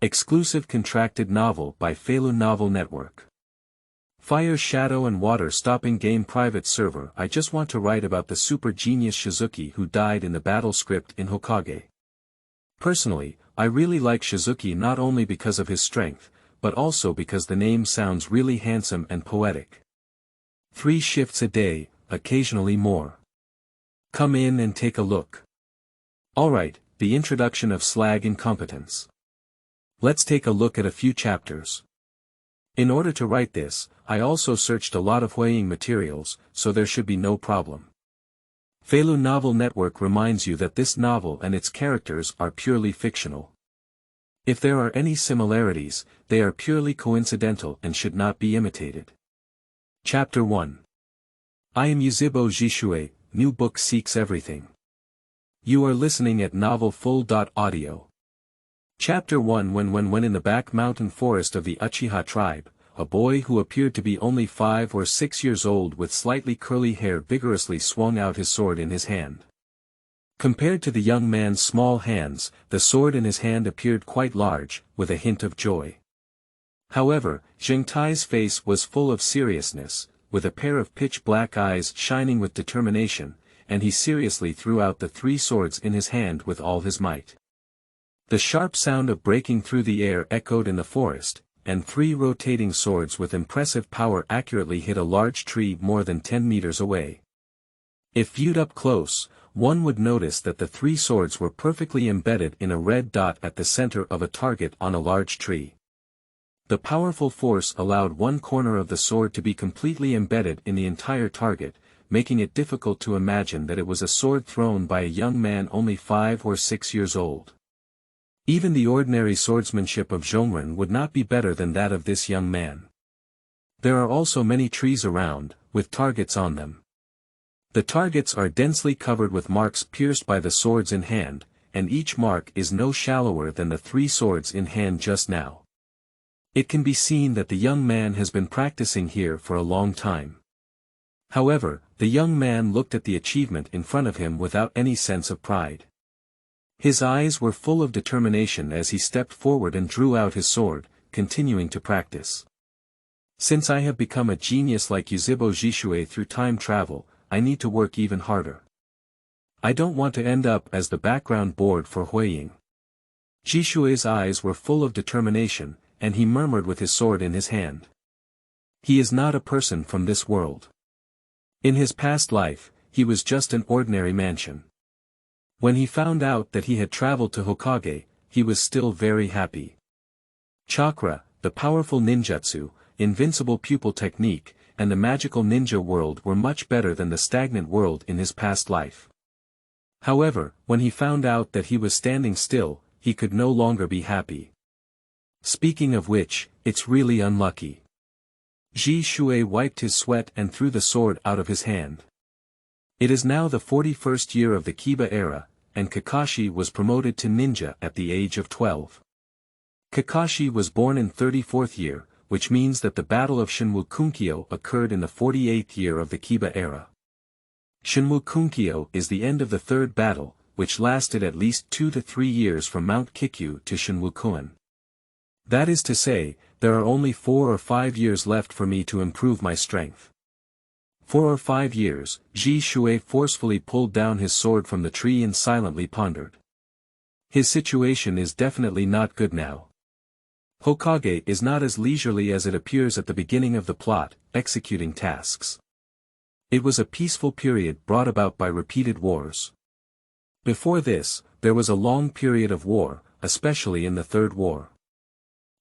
Exclusive contracted novel by Feilu Novel Network. Fire, Shadow and Water Stopping Game Private Server. I just want to write about the super genius Shizuki who died in the battle script in Hokage. Personally, I really like Shizuki not only because of his strength, but also because the name sounds really handsome and poetic. 3 shifts a day, occasionally more. Come in and take a look. Alright, the introduction of slag incompetence. Let's take a look at a few chapters. In order to write this, I also searched a lot of Huaying materials, so there should be no problem. Feilu Novel Network reminds you that this novel and its characters are purely fictional. If there are any similarities, they are purely coincidental and should not be imitated. Chapter 1. I am Yuzhibo Zhishui, new book seeks everything. You are listening at novelfull.audio. Chapter 1. When in the back mountain forest of the Uchiha tribe, a boy who appeared to be only 5 or 6 years old with slightly curly hair vigorously swung out his sword in his hand. Compared to the young man's small hands, the sword in his hand appeared quite large, with a hint of joy. However, Zheng Tai's face was full of seriousness, with a pair of pitch-black eyes shining with determination, and he seriously threw out the 3 swords in his hand with all his might. The sharp sound of breaking through the air echoed in the forest, and 3 rotating swords with impressive power accurately hit a large tree more than 10 meters away. If viewed up close, one would notice that the 3 swords were perfectly embedded in a red dot at the center of a target on a large tree. The powerful force allowed one corner of the sword to be completely embedded in the entire target, making it difficult to imagine that it was a sword thrown by a young man only 5 or 6 years old. Even the ordinary swordsmanship of Zhongren would not be better than that of this young man. There are also many trees around, with targets on them. The targets are densely covered with marks pierced by the swords in hand, and each mark is no shallower than the 3 swords in hand just now. It can be seen that the young man has been practicing here for a long time. However, the young man looked at the achievement in front of him without any sense of pride. His eyes were full of determination as he stepped forward and drew out his sword, continuing to practice. Since I have become a genius like Yuzhibo Zhishui through time travel, I need to work even harder. I don't want to end up as the background board for Huaying. Zhishui's eyes were full of determination, and he murmured with his sword in his hand. He is not a person from this world. In his past life, he was just an ordinary mansion. When he found out that he had traveled to Hokage, he was still very happy. Chakra, the powerful ninjutsu, invincible pupil technique, and the magical ninja world were much better than the stagnant world in his past life. However, when he found out that he was standing still, he could no longer be happy. Speaking of which, it's really unlucky. Zhishui wiped his sweat and threw the sword out of his hand. It is now the 41st year of the Kiba era, and Kakashi was promoted to ninja at the age of 12. Kakashi was born in 34th year, which means that the Battle of Shinwukunkyo occurred in the 48th year of the Kiba era. Shinwukunkyo is the end of the 3rd battle, which lasted at least 2 to 3 years from Mount Kikyu to Shinwukuen. That is to say, there are only 4 or 5 years left for me to improve my strength. 4 or 5 years, Zhishui forcefully pulled down his sword from the tree and silently pondered. His situation is definitely not good now. Hokage is not as leisurely as it appears at the beginning of the plot, executing tasks. It was a peaceful period brought about by repeated wars. Before this, there was a long period of war, especially in the 3rd war.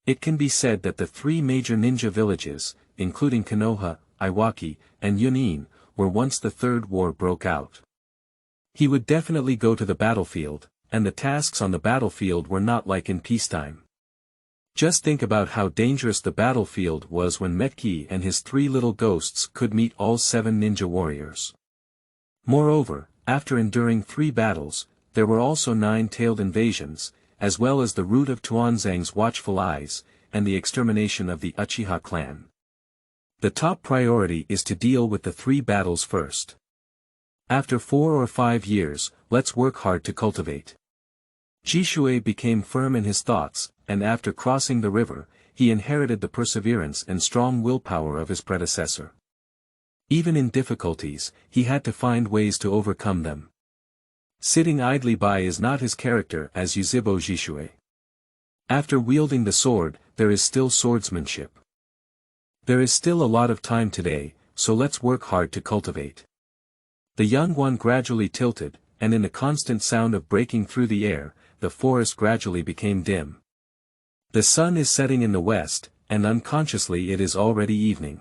It can be said that the 3 major ninja villages, including Konoha, Iwaki, and Yunin, were once the 3rd war broke out. He would definitely go to the battlefield, and the tasks on the battlefield were not like in peacetime. Just think about how dangerous the battlefield was when Metki and his 3 little ghosts could meet all 7 ninja warriors. Moreover, after enduring 3 battles, there were also 9-tailed invasions, as well as the root of Tuanzang's watchful eyes, and the extermination of the Uchiha clan. The top priority is to deal with the 3 battles first. After 4 or 5 years, let's work hard to cultivate. Zhishui became firm in his thoughts, and after crossing the river, he inherited the perseverance and strong willpower of his predecessor. Even in difficulties, he had to find ways to overcome them. Sitting idly by is not his character as Yuzhibo Zhishui. After wielding the sword, there is still swordsmanship. There is still a lot of time today, so let's work hard to cultivate. The young one gradually tilted, and in a constant sound of breaking through the air, the forest gradually became dim. The sun is setting in the west, and unconsciously it is already evening.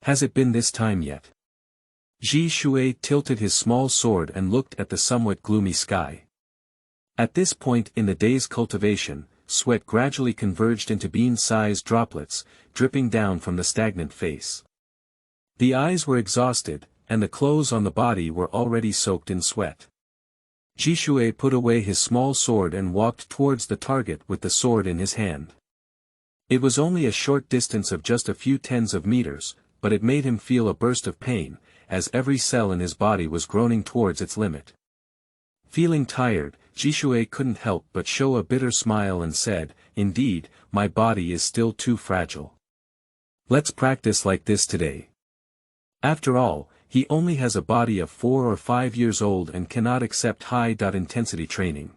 Has it been this time yet? Zhishui tilted his small sword and looked at the somewhat gloomy sky. At this point in the day's cultivation, sweat gradually converged into bean-sized droplets, dripping down from the stagnant face. The eyes were exhausted, and the clothes on the body were already soaked in sweat. Zhishui put away his small sword and walked towards the target with the sword in his hand. It was only a short distance of just a few tens of meters, but it made him feel a burst of pain, as every cell in his body was groaning towards its limit. Feeling tired, Zhishui couldn't help but show a bitter smile and said, "Indeed, my body is still too fragile. Let's practice like this today." After all, he only has a body of 4 or 5 years old and cannot accept high-intensity training.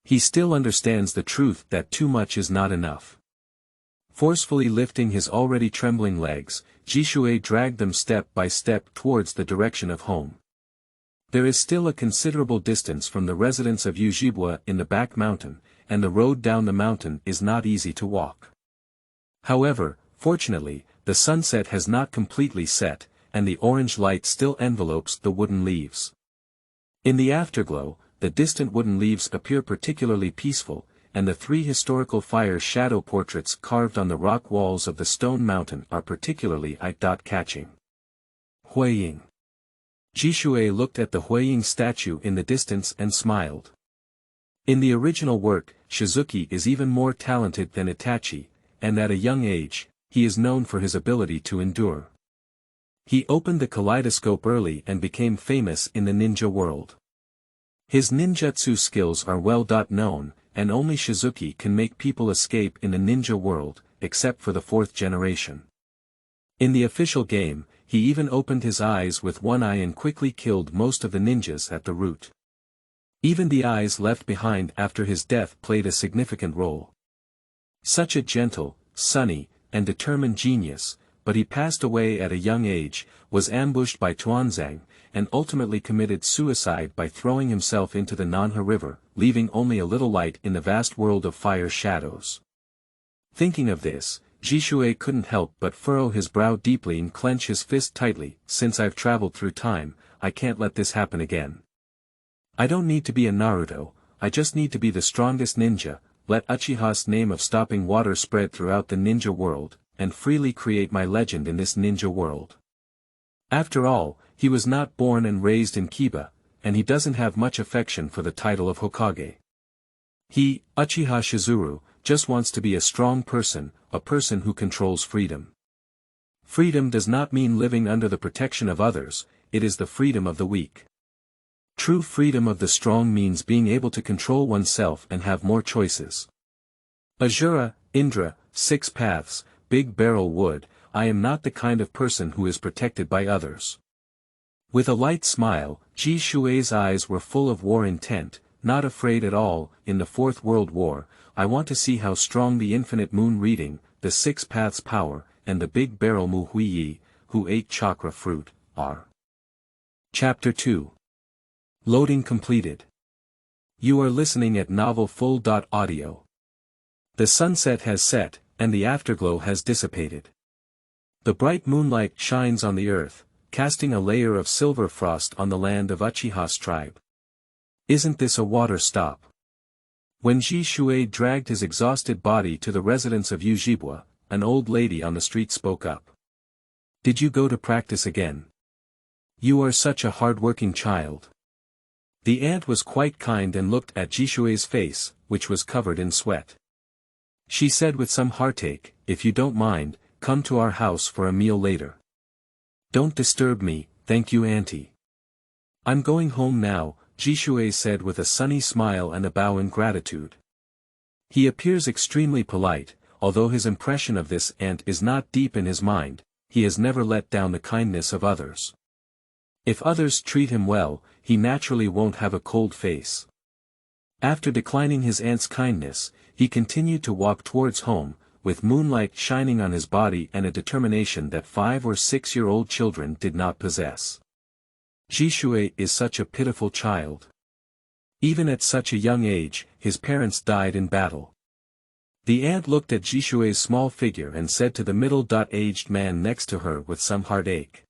He still understands the truth that too much is not enough. Forcefully lifting his already trembling legs, Zhishui dragged them step by step towards the direction of home. There is still a considerable distance from the residence of Yuzhibo in the back mountain, and the road down the mountain is not easy to walk. However, fortunately, the sunset has not completely set, and the orange light still envelopes the wooden leaves. In the afterglow, the distant wooden leaves appear particularly peaceful, and the 3 historical fire shadow portraits carved on the rock walls of the stone mountain are particularly eye-catching. Huiying. Zhishui looked at the Huiying statue in the distance and smiled. In the original work, Shizuki is even more talented than Itachi, and at a young age, he is known for his ability to endure. He opened the kaleidoscope early and became famous in the ninja world. His ninjutsu skills are well known, and only Shizuki can make people escape in the ninja world, except for the 4th generation. In the official game, he even opened his eyes with one eye and quickly killed most of the ninjas at the root. Even the eyes left behind after his death played a significant role. Such a gentle, sunny, and determined genius, but he passed away at a young age, was ambushed by Tuanzang, and ultimately committed suicide by throwing himself into the Nanha River, leaving only a little light in the vast world of fire shadows. Thinking of this, Zhishui couldn't help but furrow his brow deeply and clench his fist tightly. Since I've traveled through time, I can't let this happen again. I don't need to be a Naruto, I just need to be the strongest ninja, let Uchiha's name of stopping water spread throughout the ninja world, and freely create my legend in this ninja world. After all, he was not born and raised in Kiba, and he doesn't have much affection for the title of Hokage. He, Uchiha Shizuru, just wants to be a strong person, a person who controls freedom. Freedom does not mean living under the protection of others, it is the freedom of the weak. True freedom of the strong means being able to control oneself and have more choices. Ajura, Indra, 6 paths, Big Barrel Wood, I am not the kind of person who is protected by others. With a light smile, Zhishui's eyes were full of war intent, not afraid at all. In the 4th World War, I want to see how strong the infinite moon reading, the 6 paths power, and the big barrel Mu Huiyi, who ate chakra fruit, are. Chapter 2. Loading completed. You are listening at novelfull.audio. The sunset has set, and the afterglow has dissipated. The bright moonlight shines on the earth, casting a layer of silver frost on the land of Uchiha's tribe. Isn't this a water stop? When Zhishui dragged his exhausted body to the residence of Yuzhibo, an old lady on the street spoke up. Did you go to practice again? You are such a hard-working child. The aunt was quite kind and looked at Zhishui's face, which was covered in sweat. She said with some heartache, if you don't mind, come to our house for a meal later. Don't disturb me, thank you auntie. I'm going home now, Zhishui said with a sunny smile and a bow in gratitude. He appears extremely polite, although his impression of this ant is not deep in his mind, he has never let down the kindness of others. If others treat him well, he naturally won't have a cold face. After declining his aunt's kindness, he continued to walk towards home, with moonlight shining on his body and a determination that 5 or 6-year-old children did not possess. Zhishui is such a pitiful child. Even at such a young age, his parents died in battle. The ant looked at Zhishui's small figure and said to the middle-aged man next to her with some heartache.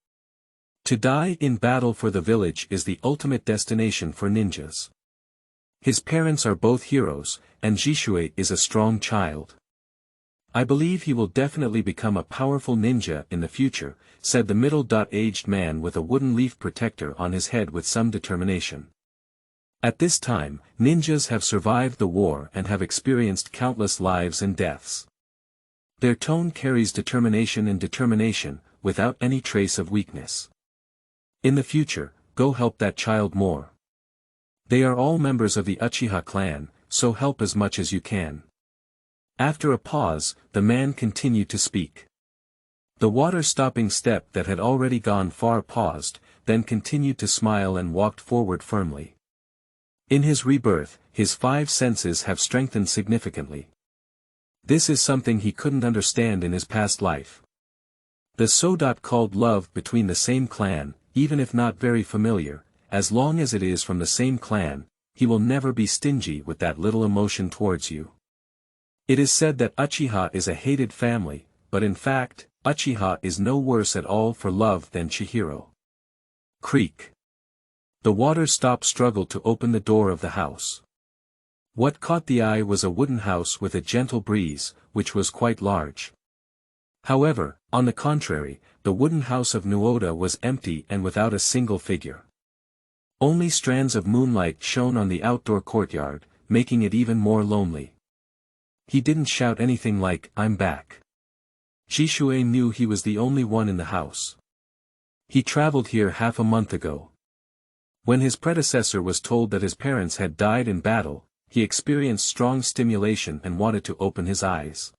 To die in battle for the village is the ultimate destination for ninjas. His parents are both heroes, and Zhishui is a strong child. I believe he will definitely become a powerful ninja in the future, said the middle-aged man with a wooden leaf protector on his head with some determination. At this time, ninjas have survived the war and have experienced countless lives and deaths. Their tone carries determination, without any trace of weakness. In the future, go help that child more. They are all members of the Uchiha clan, so help as much as you can. After a pause, the man continued to speak. The water-stopping step that had already gone far paused, then continued to smile and walked forward firmly. In his rebirth, his 5 senses have strengthened significantly. This is something he couldn't understand in his past life. The so-called love between the same clan, even if not very familiar, as long as it is from the same clan, he will never be stingy with that little emotion towards you. It is said that Uchiha is a hated family, but in fact, Uchiha is no worse at all for love than Chihiro. Creak. The water-stop struggled to open the door of the house. What caught the eye was a wooden house with a gentle breeze, which was quite large. However, on the contrary, the wooden house of Nuoda was empty and without a single figure. Only strands of moonlight shone on the outdoor courtyard, making it even more lonely. He didn't shout anything like, "I'm back." Zhishui knew he was the only one in the house. He traveled here half a month ago. When his predecessor was told that his parents had died in battle, he experienced strong stimulation and wanted to open his eyes.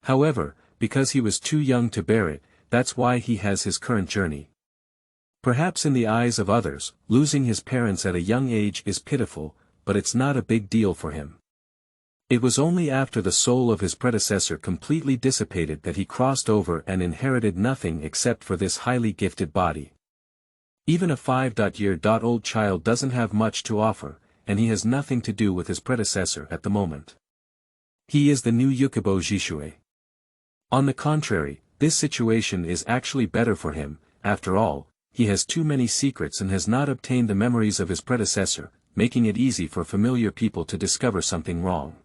However, because he was too young to bear it, that's why he has his current journey. Perhaps in the eyes of others, losing his parents at a young age is pitiful, but it's not a big deal for him. It was only after the soul of his predecessor completely dissipated that he crossed over and inherited nothing except for this highly gifted body. Even a 5-year-old child doesn't have much to offer, and he has nothing to do with his predecessor at the moment. He is the new Yuzhibo Zhishui. On the contrary, this situation is actually better for him. After all, he has too many secrets and has not obtained the memories of his predecessor, making it easy for familiar people to discover something wrong.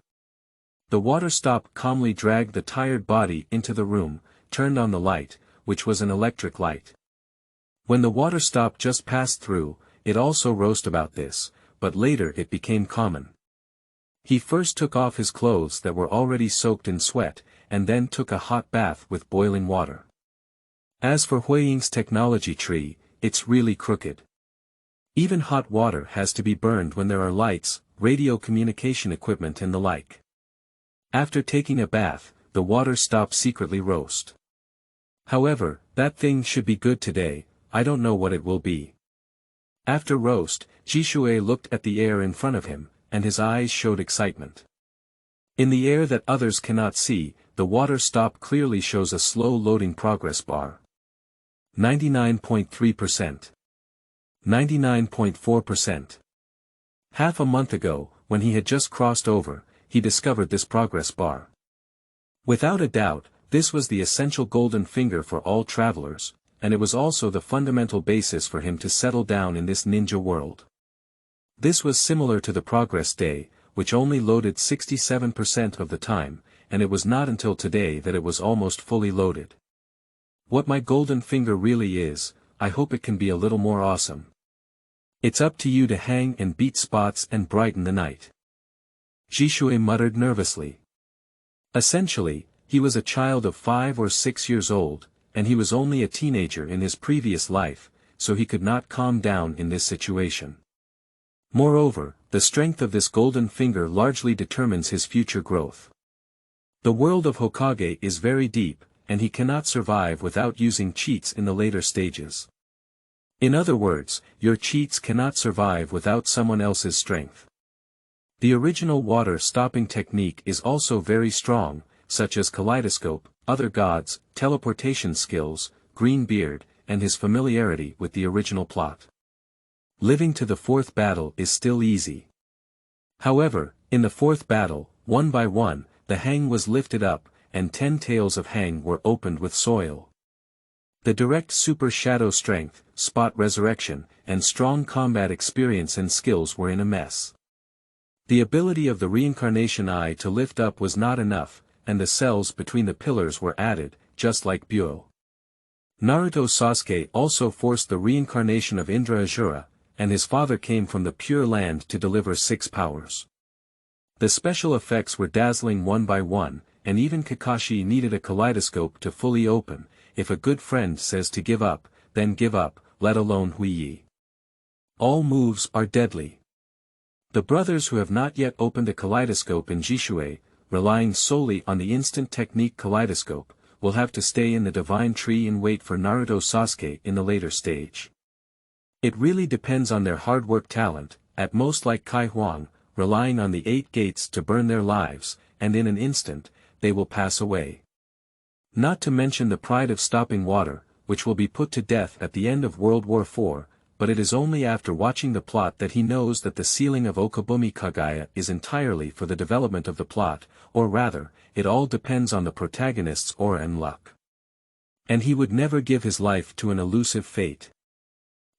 The water stop calmly dragged the tired body into the room, turned on the light, which was an electric light. When the water stop just passed through, it also roused about this, but later it became common. He first took off his clothes that were already soaked in sweat, and then took a hot bath with boiling water. As for Huiying's technology tree, it's really crooked. Even hot water has to be burned when there are lights, radio communication equipment and the like. After taking a bath, the water stopped secretly roast. However, that thing should be good today, I don't know what it will be. After roast, Zhishui looked at the air in front of him, and his eyes showed excitement. In the air that others cannot see, the water stop clearly shows a slow loading progress bar. 99.3%. 99.4%. Half a month ago, when he had just crossed over, he discovered this progress bar. Without a doubt, this was the essential golden finger for all travelers, and it was also the fundamental basis for him to settle down in this ninja world. This was similar to the progress day, which only loaded 67% of the time, and it was not until today that it was almost fully loaded. What my golden finger really is, I hope it can be a little more awesome. It's up to you to hang and beat spots and brighten the night. Zhishui muttered nervously. Essentially, he was a child of 5 or 6 years old, and he was only a teenager in his previous life, so he could not calm down in this situation. Moreover, the strength of this golden finger largely determines his future growth. The world of Hokage is very deep, and he cannot survive without using cheats in the later stages. In other words, your cheats cannot survive without someone else's strength. The original water-stopping technique is also very strong, such as Kaleidoscope, other gods, teleportation skills, Green Beard, and his familiarity with the original plot. Living to the fourth battle is still easy. However, in the fourth battle, one by one, the hang was lifted up, and 10 tails of hang were opened with soil. The direct super shadow strength, spot resurrection, and strong combat experience and skills were in a mess. The ability of the reincarnation eye to lift up was not enough, and the cells between the pillars were added, just like Buo. Naruto Sasuke also forced the reincarnation of Indra Azura, and his father came from the Pure Land to deliver 6 powers. The special effects were dazzling one by one, and even Kakashi needed a kaleidoscope to fully open. If a good friend says to give up, then give up, let alone Huiyi. All moves are deadly. The brothers who have not yet opened a kaleidoscope in Zhishui, relying solely on the instant technique kaleidoscope, will have to stay in the divine tree and wait for Naruto Sasuke in the later stage. It really depends on their hard work talent, at most like Kai Huang, relying on the 8 gates to burn their lives, and in an instant, they will pass away. Not to mention the pride of stopping water, which will be put to death at the end of World War IV, but it is only after watching the plot that he knows that the sealing of Okabumi Kagaya is entirely for the development of the plot, or rather, it all depends on the protagonist's aura and luck. And he would never give his life to an elusive fate.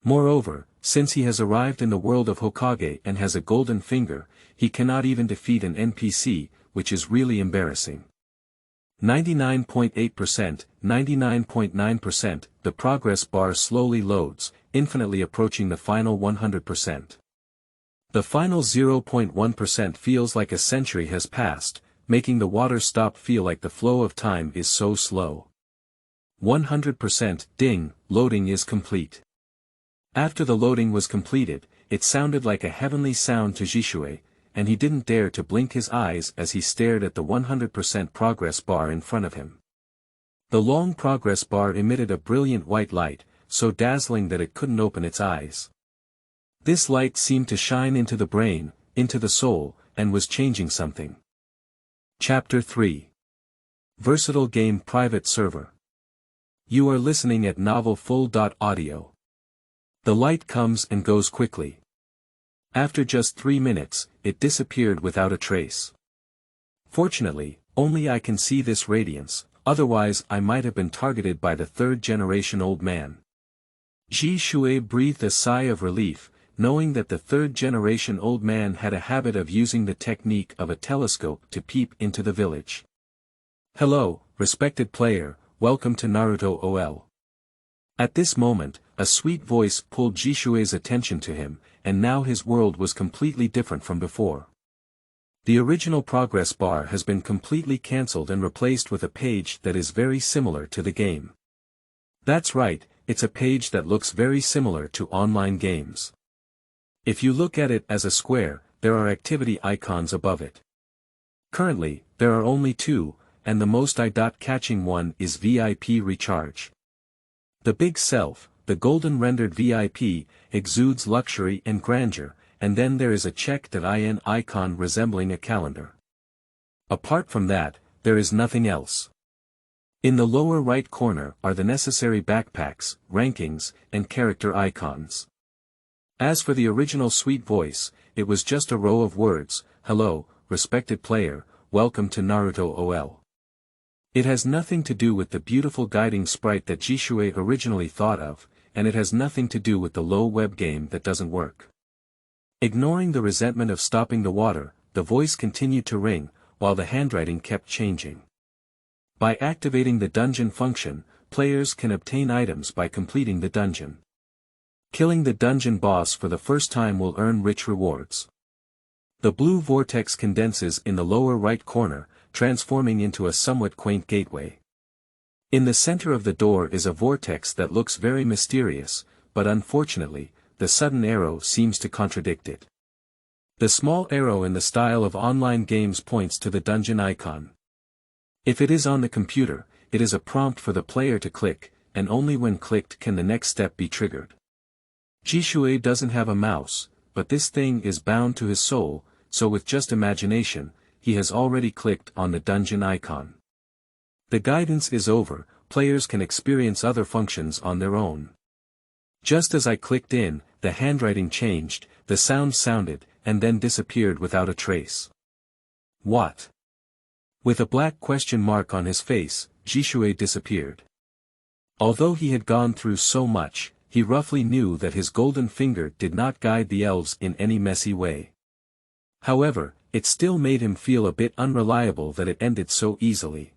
Moreover, since he has arrived in the world of Hokage and has a golden finger, he cannot even defeat an NPC, which is really embarrassing. 99.8%, 99.9%, the progress bar slowly loads, infinitely approaching the final 100%. The final 0.1% feels like a century has passed, making the water stop feel like the flow of time is so slow. 100%, ding, loading is complete. After the loading was completed, it sounded like a heavenly sound to Zhishui, and he didn't dare to blink his eyes as he stared at the 100% progress bar in front of him. The long progress bar emitted a brilliant white light, so dazzling that it couldn't open its eyes. This light seemed to shine into the brain, into the soul, and was changing something. Chapter 3. Versatile Game Private Server. You are listening at novelfull.audio. The light comes and goes quickly. After just 3 minutes, it disappeared without a trace. Fortunately, only I can see this radiance, otherwise I might have been targeted by the 3rd-generation old man. Zhishui breathed a sigh of relief, knowing that the 3rd-generation old man had a habit of using the technique of a telescope to peep into the village. Hello, respected player, welcome to Naruto OL. At this moment, a sweet voice pulled Zhishui's attention to him, and now his world was completely different from before. The original progress bar has been completely cancelled and replaced with a page that is very similar to the game. That's right, it's a page that looks very similar to online games. If you look at it as a square, there are activity icons above it. Currently, there are only 2, and the most eye-catching one is VIP Recharge. The big self, the golden rendered VIP, exudes luxury and grandeur, and then there is a checked IN icon resembling a calendar. Apart from that, there is nothing else. In the lower right corner are the necessary backpacks, rankings, and character icons. As for the original sweet voice, it was just a row of words, hello, respected player, welcome to Naruto OL. It has nothing to do with the beautiful guiding sprite that Zhishui originally thought of, and it has nothing to do with the low web game that doesn't work. Ignoring the resentment of stopping the water, the voice continued to ring, while the handwriting kept changing. By activating the dungeon function, players can obtain items by completing the dungeon. Killing the dungeon boss for the first time will earn rich rewards. The blue vortex condenses in the lower right corner, transforming into a somewhat quaint gateway. In the center of the door is a vortex that looks very mysterious, but unfortunately, the sudden arrow seems to contradict it. The small arrow in the style of online games points to the dungeon icon. If it is on the computer, it is a prompt for the player to click, and only when clicked can the next step be triggered. Zhishui doesn't have a mouse, but this thing is bound to his soul, so with just imagination, he has already clicked on the dungeon icon. The guidance is over, players can experience other functions on their own. Just as I clicked in, the handwriting changed, the sound sounded, and then disappeared without a trace. What? With a black question mark on his face, Zhishui disappeared. Although he had gone through so much, he roughly knew that his golden finger did not guide the elves in any messy way. However, it still made him feel a bit unreliable that it ended so easily.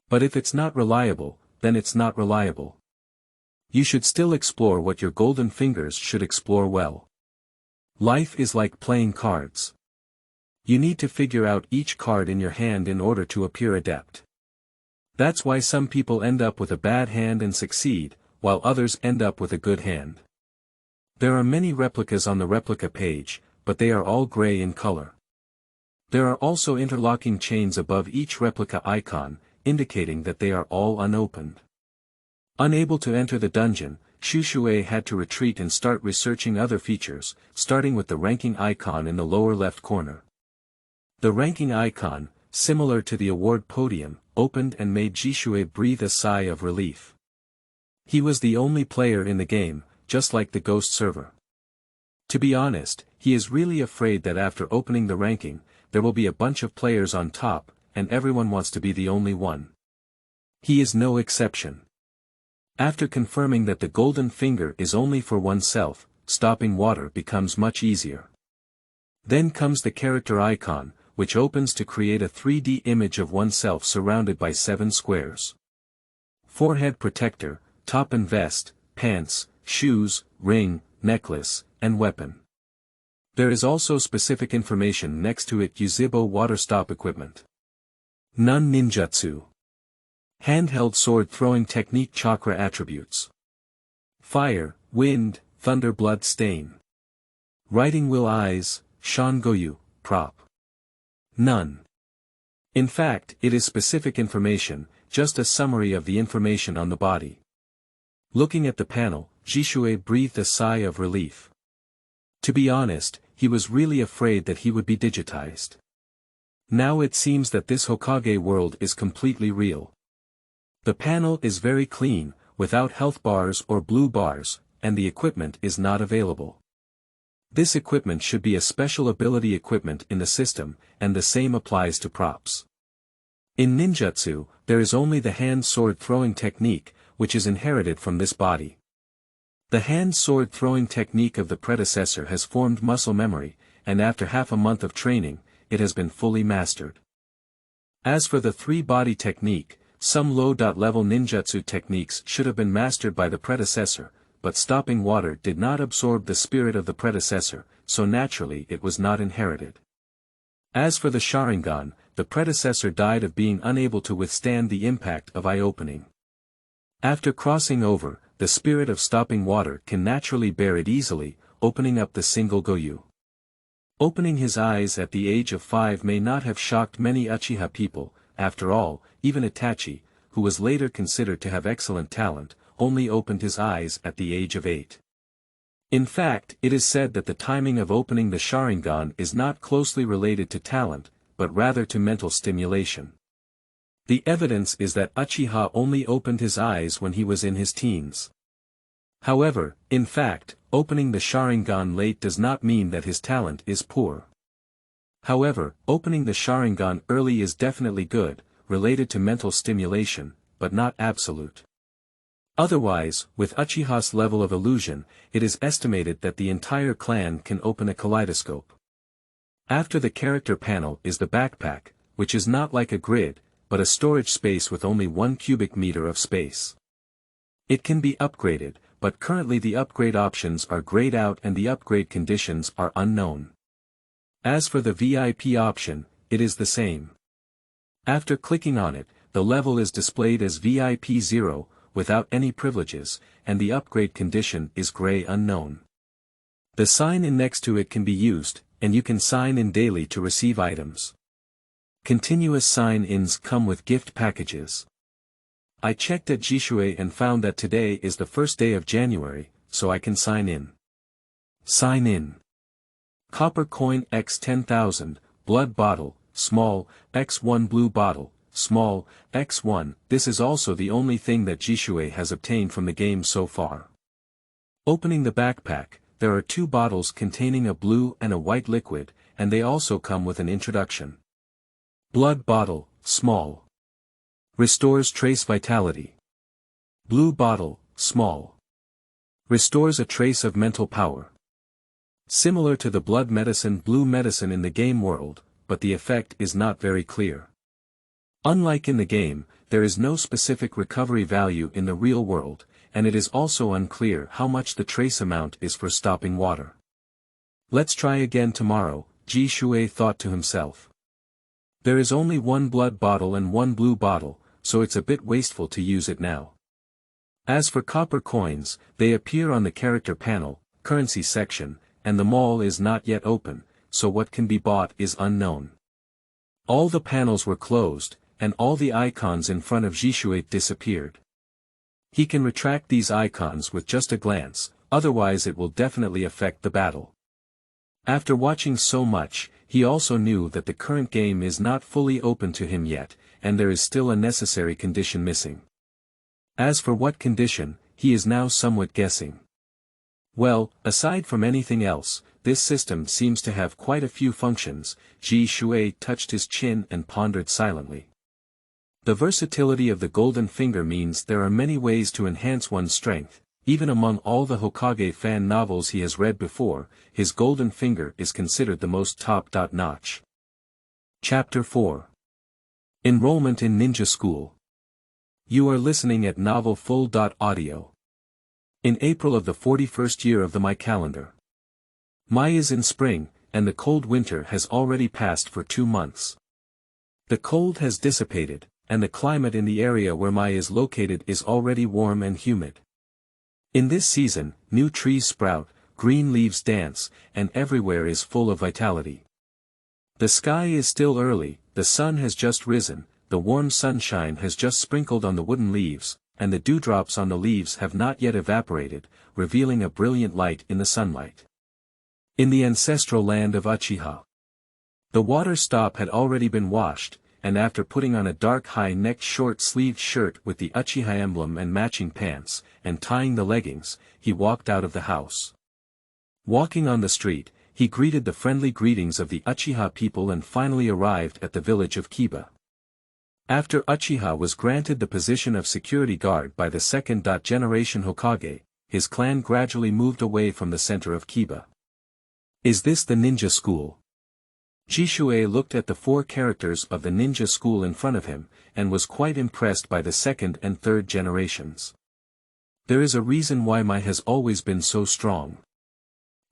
But if it's not reliable, then it's not reliable. You should still explore what your golden fingers should explore well. Life is like playing cards. You need to figure out each card in your hand in order to appear adept. That's why some people end up with a bad hand and succeed, while others end up with a good hand. There are many replicas on the replica page, but they are all gray in color. There are also interlocking chains above each replica icon, indicating that they are all unopened. Unable to enter the dungeon, Zhishui had to retreat and start researching other features, starting with the ranking icon in the lower left corner. The ranking icon, similar to the award podium, opened and made Zhishui breathe a sigh of relief. He was the only player in the game, just like the ghost server. To be honest, he is really afraid that after opening the ranking, there will be a bunch of players on top, and everyone wants to be the only one. He is no exception. After confirming that the golden finger is only for oneself, stopping water becomes much easier. Then comes the character icon, which opens to create a 3D image of oneself surrounded by 7 squares. Forehead protector, top and vest, pants, shoes, ring, necklace, and weapon. There is also specific information next to it: Yuzhibo water stop equipment. Nun ninjutsu. Handheld sword throwing technique. Chakra attributes. Fire, wind, thunder. Blood stain. Writing wheel. Eyes, Shangoyu, prop. None. In fact, it is specific information, just a summary of the information on the body. Looking at the panel, Zhishui breathed a sigh of relief. To be honest, he was really afraid that he would be digitized. Now it seems that this Hokage world is completely real. The panel is very clean, without health bars or blue bars, and the equipment is not available. This equipment should be a special ability equipment in the system, and the same applies to props. In ninjutsu, there is only the hand sword throwing technique, which is inherited from this body. The hand sword throwing technique of the predecessor has formed muscle memory, and after half a month of training, it has been fully mastered. As for the 3-body technique, some low-level ninjutsu techniques should have been mastered by the predecessor, but stopping water did not absorb the spirit of the predecessor, so naturally it was not inherited. As for the Sharingan, the predecessor died of being unable to withstand the impact of eye-opening. After crossing over, the spirit of stopping water can naturally bear it easily, opening up the single Goyu. Opening his eyes at the age of 5 may not have shocked many Uchiha people. After all, even Itachi, who was later considered to have excellent talent, only opened his eyes at the age of 8. In fact, it is said that the timing of opening the Sharingan is not closely related to talent, but rather to mental stimulation. The evidence is that Uchiha only opened his eyes when he was in his teens. However, in fact, opening the Sharingan late does not mean that his talent is poor. However, opening the Sharingan early is definitely good, related to mental stimulation, but not absolute. Otherwise, with Uchiha's level of illusion, it is estimated that the entire clan can open a kaleidoscope. After the character panel is the backpack, which is not like a grid, but a storage space with only 1 cubic meter of space. It can be upgraded, but currently the upgrade options are grayed out and the upgrade conditions are unknown. As for the VIP option, it is the same. After clicking on it, the level is displayed as VIP 0, without any privileges, and the upgrade condition is gray unknown. The sign-in next to it can be used, and you can sign in daily to receive items. Continuous sign-ins come with gift packages. I checked at Zhishui and found that today is the first day of January, so I can sign in. Sign in. Copper coin x 10,000, blood bottle, small, x1 blue bottle, small, x1. This is also the only thing that Zhishui has obtained from the game so far. Opening the backpack, there are 2 bottles containing a blue and a white liquid, and they also come with an introduction. Blood bottle, small. Restores trace vitality. Blue bottle, small. Restores a trace of mental power. Similar to the blood medicine blue medicine in the game world, but the effect is not very clear. Unlike in the game, there is no specific recovery value in the real world, and it is also unclear how much the trace amount is for stopping water. Let's try again tomorrow, Zhishui thought to himself. There is only 1 blood bottle and 1 blue bottle, so it's a bit wasteful to use it now. As for copper coins, they appear on the character panel, currency section, and the mall is not yet open, so what can be bought is unknown. All the panels were closed, and all the icons in front of Zhishui disappeared. He can retract these icons with just a glance, otherwise it will definitely affect the battle. After watching so much, he also knew that the current game is not fully open to him yet, and there is still a necessary condition missing. As for what condition, he is now somewhat guessing. Well, aside from anything else, this system seems to have quite a few functions. Zhishui touched his chin and pondered silently. The versatility of the golden finger means there are many ways to enhance one's strength. Even among all the Hokage fan novels he has read before, his golden finger is considered the most top-notch. Chapter 4. Enrollment in Ninja School. You are listening at Novel Full.audio. In April of the 41st year of the Mai calendar. Mai is in spring, and the cold winter has already passed for 2 months. The cold has dissipated, and the climate in the area where Mai is located is already warm and humid. In this season, new trees sprout, green leaves dance, and everywhere is full of vitality. The sky is still early, the sun has just risen, the warm sunshine has just sprinkled on the wooden leaves, and the dewdrops on the leaves have not yet evaporated, revealing a brilliant light in the sunlight. In the ancestral land of Uchiha. The water stop had already been washed, and after putting on a dark high-necked short-sleeved shirt with the Uchiha emblem and matching pants, and tying the leggings, he walked out of the house. Walking on the street, he greeted the friendly greetings of the Uchiha people and finally arrived at the village of Kiba. After Uchiha was granted the position of security guard by the second-generation Hokage, his clan gradually moved away from the center of Kiba. Is this the ninja school? Zhishui looked at the 4 characters of the ninja school in front of him, and was quite impressed by the 2nd and 3rd generations. There is a reason why Mai has always been so strong.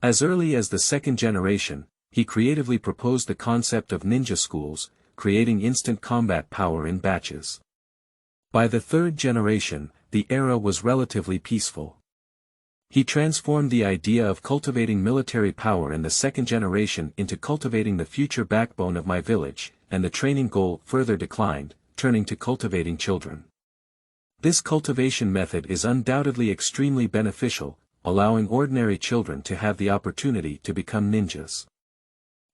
As early as the 2nd generation, he creatively proposed the concept of ninja schools, creating instant combat power in batches. By the 3rd generation, the era was relatively peaceful. He transformed the idea of cultivating military power in the 2nd generation into cultivating the future backbone of my village, and the training goal further declined, turning to cultivating children. This cultivation method is undoubtedly extremely beneficial, allowing ordinary children to have the opportunity to become ninjas.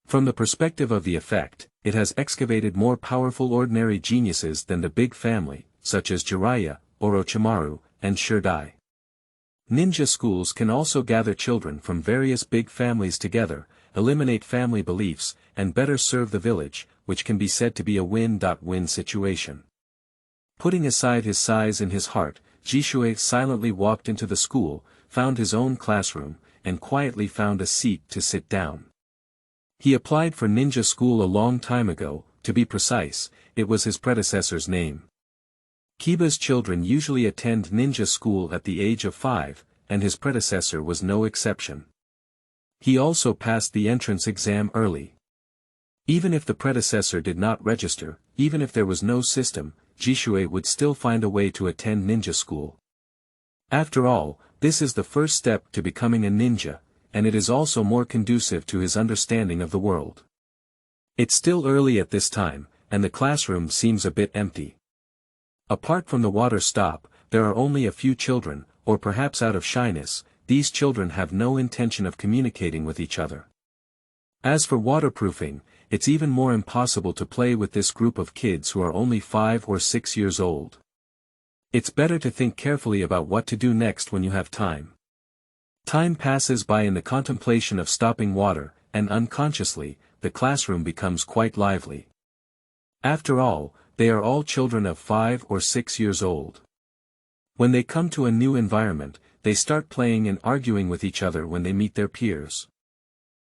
From the perspective of the effect, it has excavated more powerful ordinary geniuses than the big family, such as Jiraiya, Orochimaru, and Shirdai. Ninja schools can also gather children from various big families together, eliminate family beliefs, and better serve the village, which can be said to be a win-win situation. Putting aside his size in his heart, Zhishui silently walked into the school, found his own classroom, and quietly found a seat to sit down. He applied for ninja school a long time ago, to be precise, it was his predecessor's name. Kiba's children usually attend ninja school at the age of 5, and his predecessor was no exception. He also passed the entrance exam early. Even if the predecessor did not register, even if there was no system, Zhishui would still find a way to attend ninja school. After all, this is the first step to becoming a ninja, and it is also more conducive to his understanding of the world. It's still early at this time, and the classroom seems a bit empty. Apart from the water stop, there are only a few children, or perhaps out of shyness, these children have no intention of communicating with each other. As for waterproofing, it's even more impossible to play with this group of kids who are only 5 or 6 years old. It's better to think carefully about what to do next when you have time. Time passes by in the contemplation of stopping water, and unconsciously, the classroom becomes quite lively. After all, they are all children of 5 or 6 years old. When they come to a new environment, they start playing and arguing with each other when they meet their peers.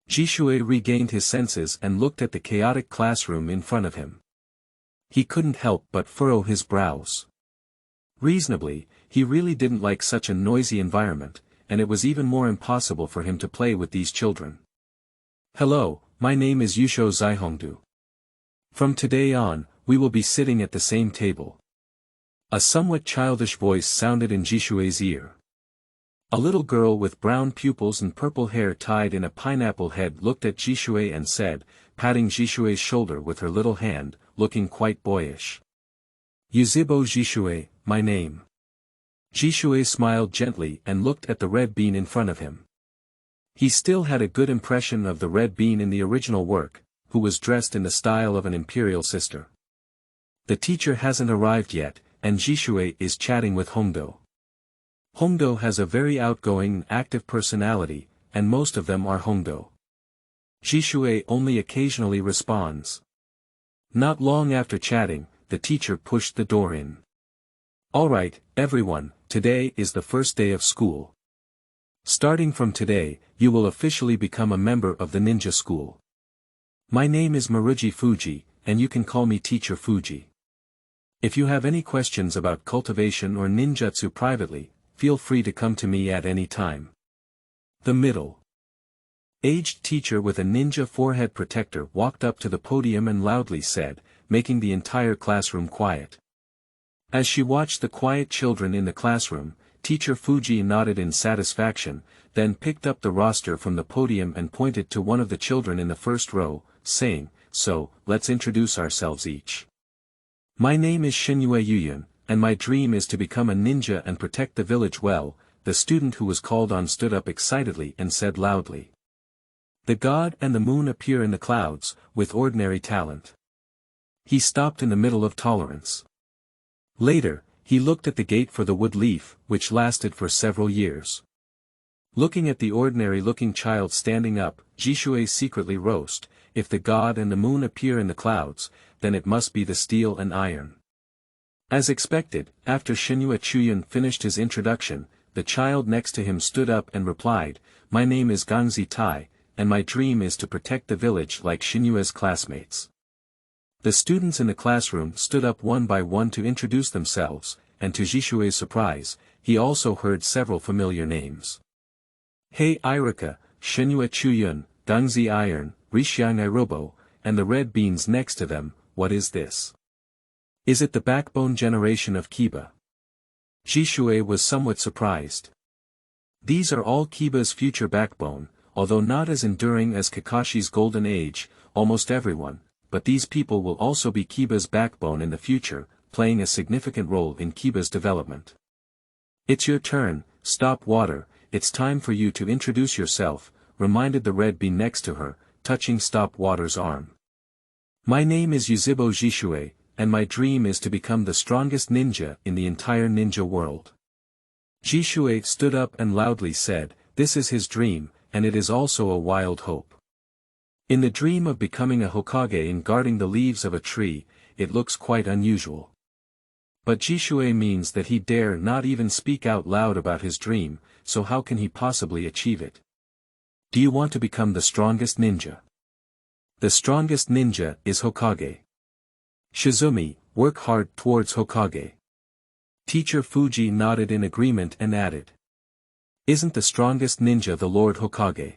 Zhishui regained his senses and looked at the chaotic classroom in front of him. He couldn't help but furrow his brows. Reasonably, he really didn't like such a noisy environment, and it was even more impossible for him to play with these children. Hello, my name is Yusho Zaihongdu. From today on, we will be sitting at the same table. A somewhat childish voice sounded in Zhishui's ear. A little girl with brown pupils and purple hair tied in a pineapple head looked at Zhishui and said, patting Zhishui's shoulder with her little hand, looking quite boyish. Yuzhibo Zhishui, my name. Zhishui smiled gently and looked at the red bean in front of him. He still had a good impression of the red bean in the original work, who was dressed in the style of an imperial sister. The teacher hasn't arrived yet, and Zhishui is chatting with Hongdo. Hongdo has a very outgoing and active personality, and most of them are Hongdo. Zhishui only occasionally responds. Not long after chatting, the teacher pushed the door in. Alright, everyone, today is the first day of school. Starting from today, you will officially become a member of the ninja school. My name is Maruji Fuji, and you can call me Teacher Fuji. If you have any questions about cultivation or ninjutsu privately, feel free to come to me at any time. The middle-aged teacher with a ninja forehead protector walked up to the podium and loudly said, making the entire classroom quiet. As she watched the quiet children in the classroom, Teacher Fuji nodded in satisfaction, then picked up the roster from the podium and pointed to one of the children in the first row, saying, so, let's introduce ourselves each. My name is Shinyue Yuyun, and my dream is to become a ninja and protect the village well. The student who was called on stood up excitedly and said loudly. The god and the moon appear in the clouds, with ordinary talent. He stopped in the middle of tolerance. Later, he looked at the gate for the wood leaf, which lasted for several years. Looking at the ordinary-looking child standing up, Zhishui secretly roast, if the god and the moon appear in the clouds, then it must be the steel and iron. As expected, after Shinyue Chuyun finished his introduction, the child next to him stood up and replied, my name is Gangzi Tai, and my dream is to protect the village like Shinyue's classmates. The students in the classroom stood up one by one to introduce themselves, and to Zhishui's surprise, he also heard several familiar names. Hey Irika, Shinyue Chuyun, Gangzi Iron, Rishyang Irobo, and the red beans next to them, what is this? Is it the backbone generation of Kiba? Zhishui was somewhat surprised. These are all Kiba's future backbone, although not as enduring as Kakashi's golden age, almost everyone, but these people will also be Kiba's backbone in the future, playing a significant role in Kiba's development. It's your turn, Stop Water, it's time for you to introduce yourself, reminded the red bean next to her, touching Stop Water's arm. My name is Yuzhibo Zhishui, and my dream is to become the strongest ninja in the entire ninja world. Zhishui stood up and loudly said, this is his dream, and it is also a wild hope. In the dream of becoming a Hokage and guarding the leaves of a tree, it looks quite unusual. But Zhishui means that he dare not even speak out loud about his dream, so how can he possibly achieve it? Do you want to become the strongest ninja? The strongest ninja is Hokage. Shizumi, work hard towards Hokage. Teacher Fuji nodded in agreement and added. Isn't the strongest ninja the Lord Hokage?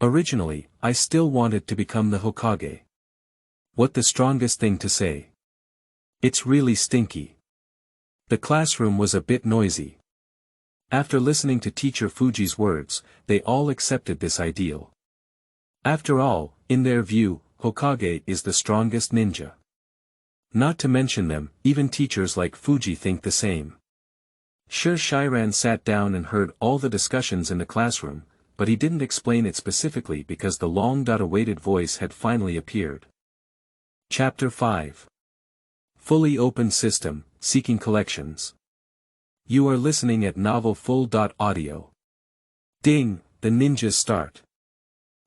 Originally, I still wanted to become the Hokage. What the strongest thing to say? It's really stinky. The classroom was a bit noisy. After listening to teacher Fuji's words, they all accepted this ideal. After all, in their view, Hokage is the strongest ninja. Not to mention them, even teachers like Fuji think the same. Shiran sat down and heard all the discussions in the classroom, but he didn't explain it specifically because the long-awaited voice had finally appeared. Chapter 5. Fully Open System, Seeking Collections. You are listening at Novel Full.audio. Ding, the ninjas start.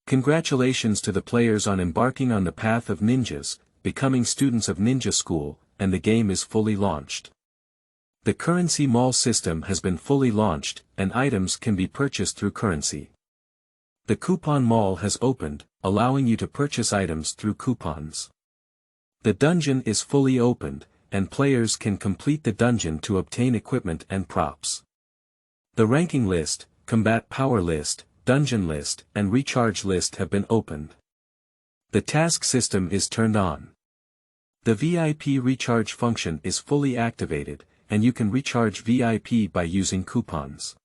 Congratulations to the players on embarking on the path of ninjas, becoming students of ninja school, and the game is fully launched. The currency mall system has been fully launched, and items can be purchased through currency. The coupon mall has opened, allowing you to purchase items through coupons. The dungeon is fully opened, and players can complete the dungeon to obtain equipment and props. The ranking list, combat power list, dungeon list, and recharge list have been opened. The task system is turned on. The VIP recharge function is fully activated, and you can recharge VIP by using coupons.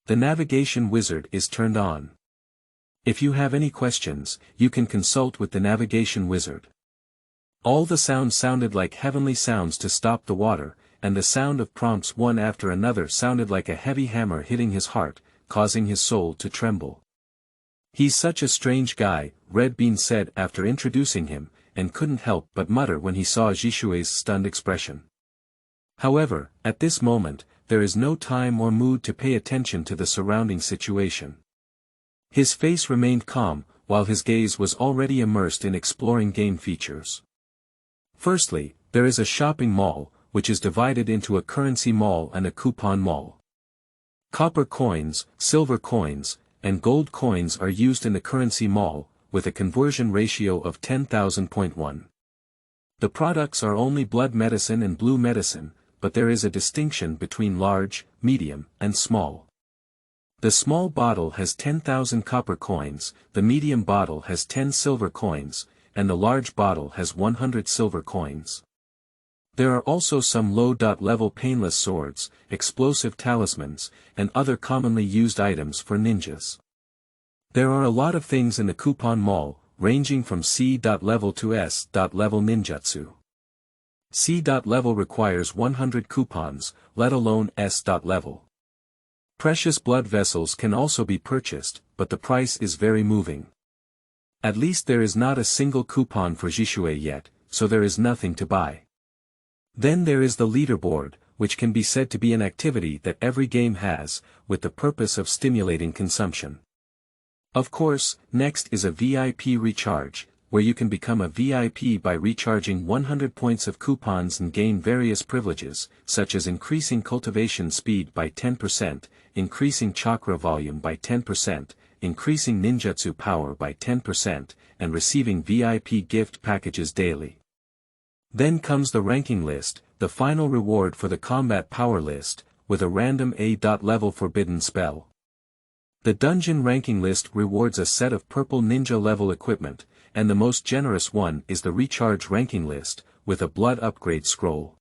The navigation wizard is turned on. If you have any questions, you can consult with the navigation wizard. All the sounds sounded like heavenly sounds to stop the water, and the sound of prompts one after another sounded like a heavy hammer hitting his heart, causing his soul to tremble. "He's such a strange guy," Red Bean said after introducing him, and couldn't help but mutter when he saw Zhishui's stunned expression. However, at this moment, there is no time or mood to pay attention to the surrounding situation. His face remained calm, while his gaze was already immersed in exploring game features. Firstly, there is a shopping mall, which is divided into a currency mall and a coupon mall. Copper coins, silver coins, and gold coins are used in the currency mall, with a conversion ratio of 10,000.1. The products are only blood medicine and blue medicine, but there is a distinction between large, medium, and small. The small bottle has 10,000 copper coins, the medium bottle has 10 silver coins, and the large bottle has 100 silver coins. There are also some low-level painless swords, explosive talismans, and other commonly used items for ninjas. There are a lot of things in the coupon mall, ranging from C.level to S.level ninjutsu. C.level requires 100 coupons, let alone S.level. Precious blood vessels can also be purchased, but the price is very moving. At least there is not a single coupon for Zhishui yet, so there is nothing to buy. Then there is the leaderboard, which can be said to be an activity that every game has, with the purpose of stimulating consumption. Of course, next is a VIP recharge, where you can become a VIP by recharging 100 points of coupons and gain various privileges, such as increasing cultivation speed by 10%, increasing chakra volume by 10%, increasing ninjutsu power by 10%, and receiving VIP gift packages daily. Then comes the ranking list, the final reward for the combat power list, with a random A.level forbidden spell. The dungeon ranking list rewards a set of purple ninja level equipment, and the most generous one is the recharge ranking list, with a blood upgrade scroll.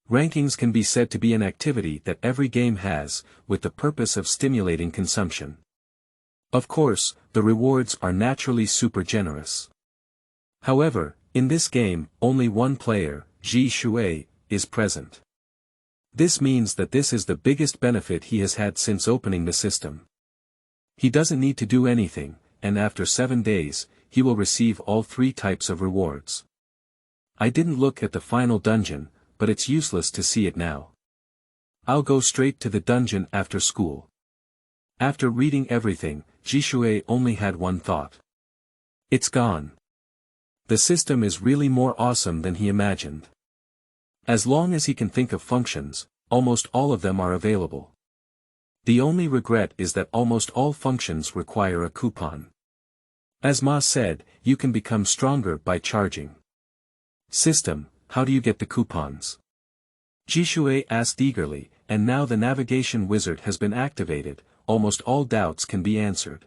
Rankings can be said to be an activity that every game has, with the purpose of stimulating consumption. Of course, the rewards are naturally super generous. However, in this game, only one player, Zhishui, is present. This means that this is the biggest benefit he has had since opening the system. He doesn't need to do anything, and after 7 days, he will receive all 3 types of rewards. I didn't look at the final dungeon, but it's useless to see it now. I'll go straight to the dungeon after school. After reading everything, Zhishui only had one thought. It's gone. The system is really more awesome than he imagined. As long as he can think of functions, almost all of them are available. The only regret is that almost all functions require a coupon. As Ma said, you can become stronger by charging. System, how do you get the coupons? Zhishui asked eagerly, and now the navigation wizard has been activated, almost all doubts can be answered.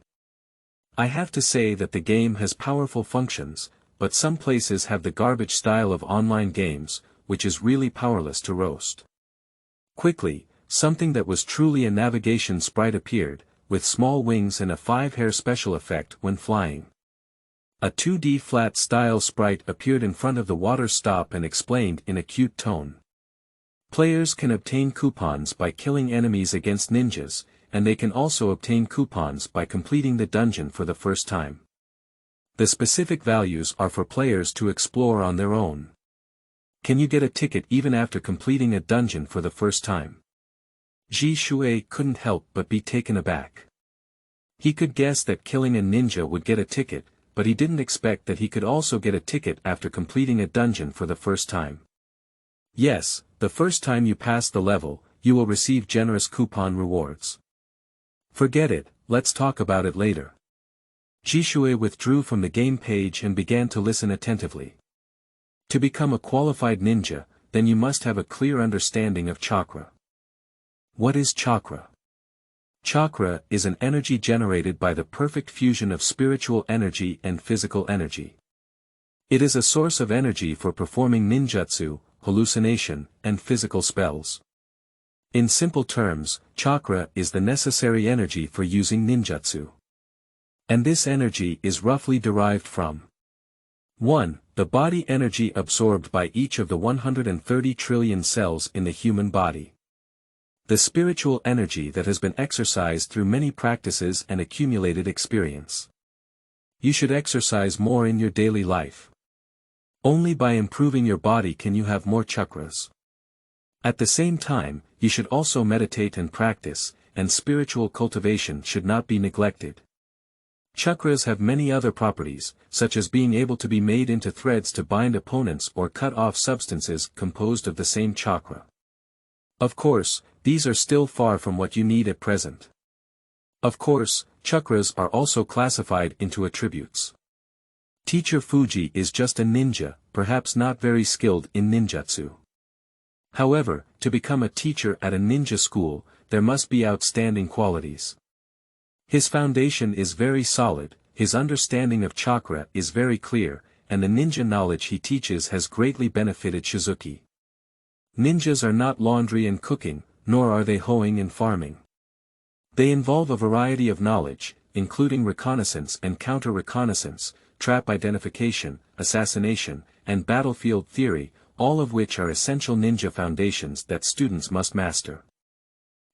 I have to say that the game has powerful functions, but some places have the garbage style of online games, which is really powerless to roast. Quickly, something that was truly a navigation sprite appeared, with small wings and a 5-hair special effect when flying. A 2D flat style sprite appeared in front of the water stop and explained in a cute tone. Players can obtain coupons by killing enemies against ninjas, and they can also obtain coupons by completing the dungeon for the first time. The specific values are for players to explore on their own. Can you get a ticket even after completing a dungeon for the first time? Zhishui couldn't help but be taken aback. He could guess that killing a ninja would get a ticket, but he didn't expect that he could also get a ticket after completing a dungeon for the first time. Yes, the first time you pass the level, you will receive generous coupon rewards. Forget it, let's talk about it later. Zhishui withdrew from the game page and began to listen attentively. To become a qualified ninja, then you must have a clear understanding of chakra. What is chakra? Chakra is an energy generated by the perfect fusion of spiritual energy and physical energy. It is a source of energy for performing ninjutsu, hallucination, and physical spells. In simple terms, chakra is the necessary energy for using ninjutsu. And this energy is roughly derived from 1. The body energy absorbed by each of the 130 trillion cells in the human body. The spiritual energy that has been exercised through many practices and accumulated experience. You should exercise more in your daily life. Only by improving your body can you have more chakras. At the same time, you should also meditate and practice, and spiritual cultivation should not be neglected. Chakras have many other properties, such as being able to be made into threads to bind opponents or cut off substances composed of the same chakra. Of course, these are still far from what you need at present. Of course, chakras are also classified into attributes. Teacher Fuji is just a ninja, perhaps not very skilled in ninjutsu. However, to become a teacher at a ninja school, there must be outstanding qualities. His foundation is very solid, his understanding of chakra is very clear, and the ninja knowledge he teaches has greatly benefited Shizuki. Ninjas are not laundry and cooking, nor are they hoeing and farming. They involve a variety of knowledge, including reconnaissance and counter-reconnaissance, trap identification, assassination, and battlefield theory, all of which are essential ninja foundations that students must master.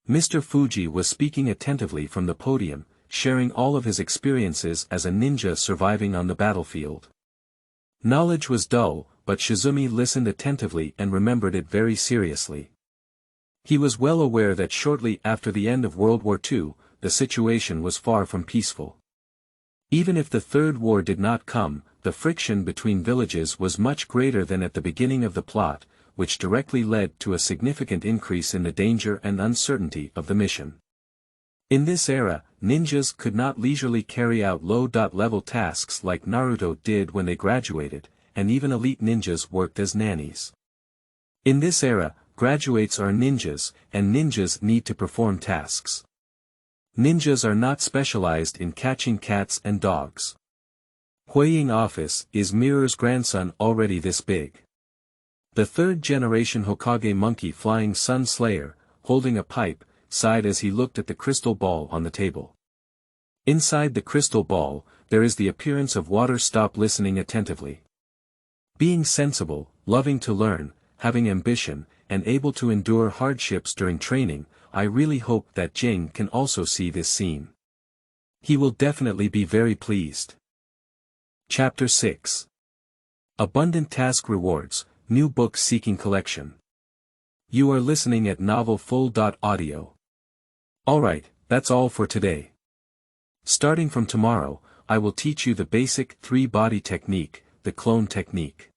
Mr. Fuji was speaking attentively from the podium, sharing all of his experiences as a ninja surviving on the battlefield. Knowledge was dull, but Shizumi listened attentively and remembered it very seriously. He was well aware that shortly after the end of World War II, the situation was far from peaceful. Even if the Third War did not come, the friction between villages was much greater than at the beginning of the plot, which directly led to a significant increase in the danger and uncertainty of the mission. In this era, ninjas could not leisurely carry out low-level tasks like Naruto did when they graduated, and even elite ninjas worked as nannies. In this era, graduates are ninjas, and ninjas need to perform tasks. Ninjas are not specialized in catching cats and dogs. Huiying office is Mirror's grandson already this big. The third-generation Hokage monkey flying Sun Slayer, holding a pipe, sighed as he looked at the crystal ball on the table. Inside the crystal ball, there is the appearance of water. Stop listening attentively. Being sensible, loving to learn, having ambition, and able to endure hardships during training, I really hope that Jing can also see this scene. He will definitely be very pleased. Chapter 6. Abundant Task Rewards, New Book Seeking Collection. You are listening at novelfull.audio. Alright, that's all for today. Starting from tomorrow, I will teach you the basic 3-body technique, the clone technique.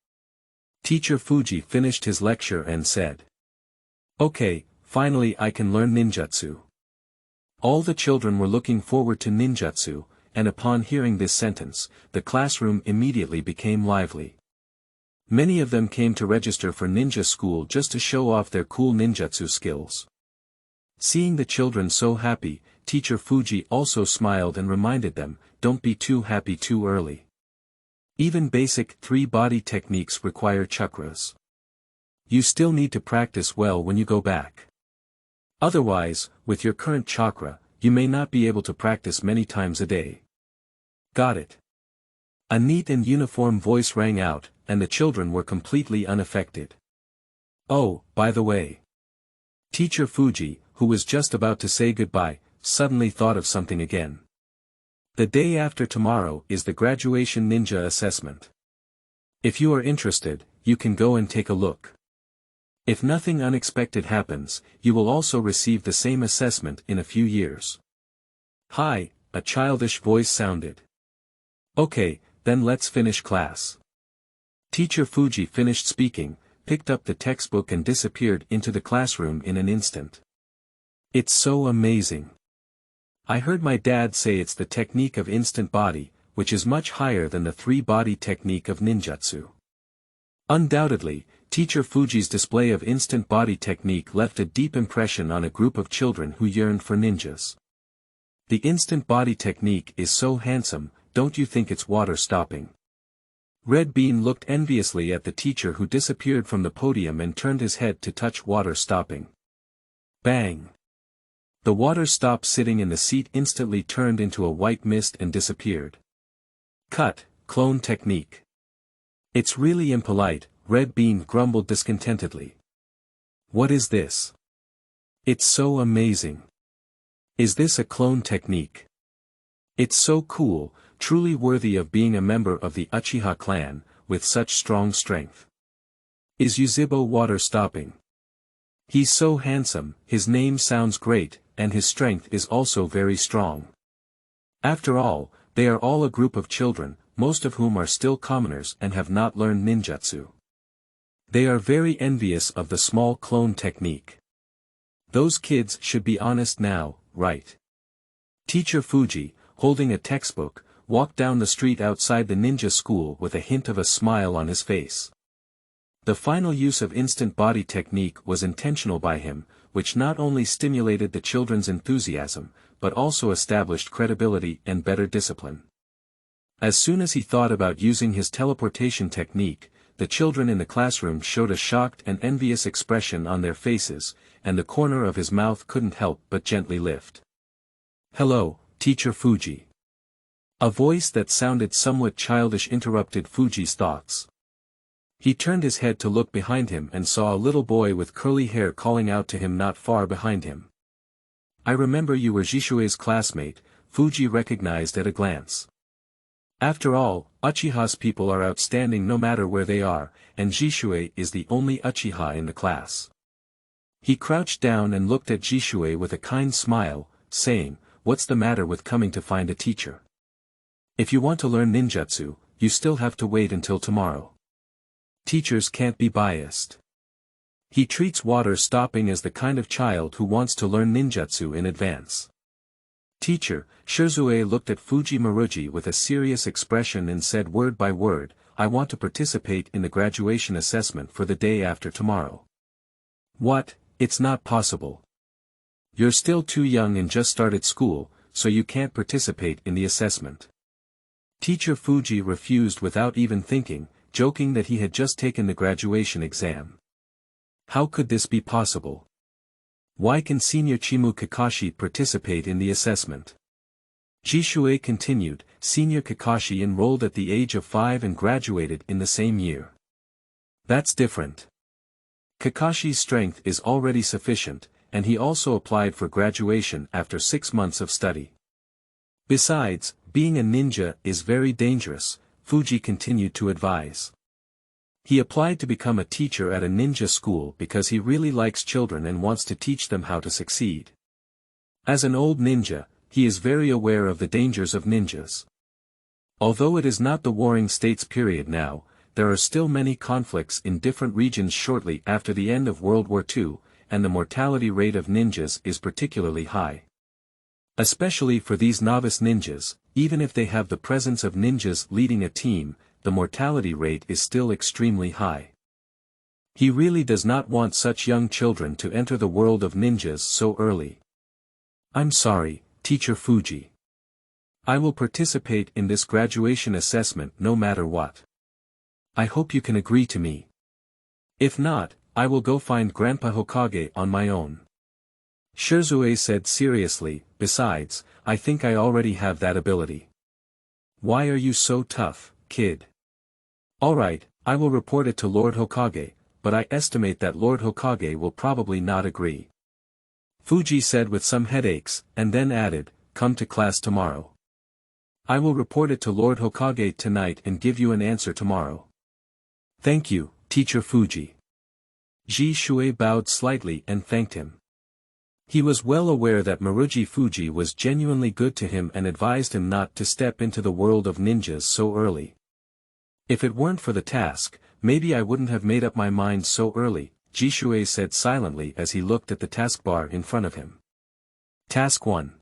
Teacher Fuji finished his lecture and said, "Okay, finally I can learn ninjutsu." All the children were looking forward to ninjutsu, and upon hearing this sentence, the classroom immediately became lively. Many of them came to register for ninja school just to show off their cool ninjutsu skills. Seeing the children so happy, Teacher Fuji also smiled and reminded them, don't be too happy too early. Even basic 3-body techniques require chakras. You still need to practice well when you go back. Otherwise, with your current chakra, you may not be able to practice many times a day. Got it. A neat and uniform voice rang out, and the children were completely unaffected. Oh, by the way. Teacher Fuji, who was just about to say goodbye, suddenly thought of something again. The day after tomorrow is the graduation ninja assessment. If you are interested, you can go and take a look. If nothing unexpected happens, you will also receive the same assessment in a few years. Hi, a childish voice sounded. Okay, then let's finish class. Teacher Fuji finished speaking, picked up the textbook and disappeared into the classroom in an instant. It's so amazing. I heard my dad say it's the technique of instant body, which is much higher than the three-body technique of ninjutsu. Undoubtedly, Teacher Fuji's display of instant body technique left a deep impression on a group of children who yearned for ninjas. The instant body technique is so handsome, don't you think it's water-stopping? Red Bean looked enviously at the teacher who disappeared from the podium and turned his head to touch water-stopping. Bang! The water stop sitting in the seat instantly turned into a white mist and disappeared. Cut, clone technique. It's really impolite, Red Bean grumbled discontentedly. What is this? It's so amazing. Is this a clone technique? It's so cool, truly worthy of being a member of the Uchiha clan, with such strong strength. Is Yuzhibo water stopping? He's so handsome, his name sounds great, and his strength is also very strong. After all, they are all a group of children, most of whom are still commoners and have not learned ninjutsu. They are very envious of the small clone technique. Those kids should be honest now, right? Teacher Fuji, holding a textbook, walked down the street outside the ninja school with a hint of a smile on his face. The final use of instant body technique was intentional by him, which not only stimulated the children's enthusiasm, but also established credibility and better discipline. As soon as he thought about using his teleportation technique, the children in the classroom showed a shocked and envious expression on their faces, and the corner of his mouth couldn't help but gently lift. Hello, Teacher Fuji. A voice that sounded somewhat childish interrupted Fuji's thoughts. He turned his head to look behind him and saw a little boy with curly hair calling out to him not far behind him. I remember you were Zhishui's classmate, Fuji recognized at a glance. After all, Uchiha's people are outstanding no matter where they are, and Zhishui is the only Uchiha in the class. He crouched down and looked at Zhishui with a kind smile, saying, "What's the matter with coming to find a teacher? If you want to learn ninjutsu, you still have to wait until tomorrow. Teachers can't be biased." He treats water stopping as the kind of child who wants to learn ninjutsu in advance. Teacher, Shizuki looked at Fuji Maruji with a serious expression and said word by word, I want to participate in the graduation assessment for the day after tomorrow. What, it's not possible. You're still too young and just started school, so you can't participate in the assessment. Teacher Fuji refused without even thinking, joking that he had just taken the graduation exam. How could this be possible? Why can Senior Chimu Kakashi participate in the assessment? Zhishui continued, Senior Kakashi enrolled at the age of 5 and graduated in the same year. That's different. Kakashi's strength is already sufficient, and he also applied for graduation after 6 months of study. Besides, being a ninja is very dangerous, Fuji continued to advise. He applied to become a teacher at a ninja school because he really likes children and wants to teach them how to succeed. As an old ninja, he is very aware of the dangers of ninjas. Although it is not the Warring States period now, there are still many conflicts in different regions shortly after the end of World War II, and the mortality rate of ninjas is particularly high. Especially for these novice ninjas, even if they have the presence of ninjas leading a team, the mortality rate is still extremely high. He really does not want such young children to enter the world of ninjas so early. I'm sorry, Teacher Fuji. I will participate in this graduation assessment no matter what. I hope you can agree to me. If not, I will go find Grandpa Hokage on my own. Shizuki said seriously, besides, I think I already have that ability. Why are you so tough, kid? Alright, I will report it to Lord Hokage, but I estimate that Lord Hokage will probably not agree. Fuji said with some headaches, and then added, come to class tomorrow. I will report it to Lord Hokage tonight and give you an answer tomorrow. Thank you, Teacher Fuji. Zhishui bowed slightly and thanked him. He was well aware that Maruji Fuji was genuinely good to him and advised him not to step into the world of ninjas so early. If it weren't for the task, maybe I wouldn't have made up my mind so early, Zhishui said silently as he looked at the taskbar in front of him. Task 1.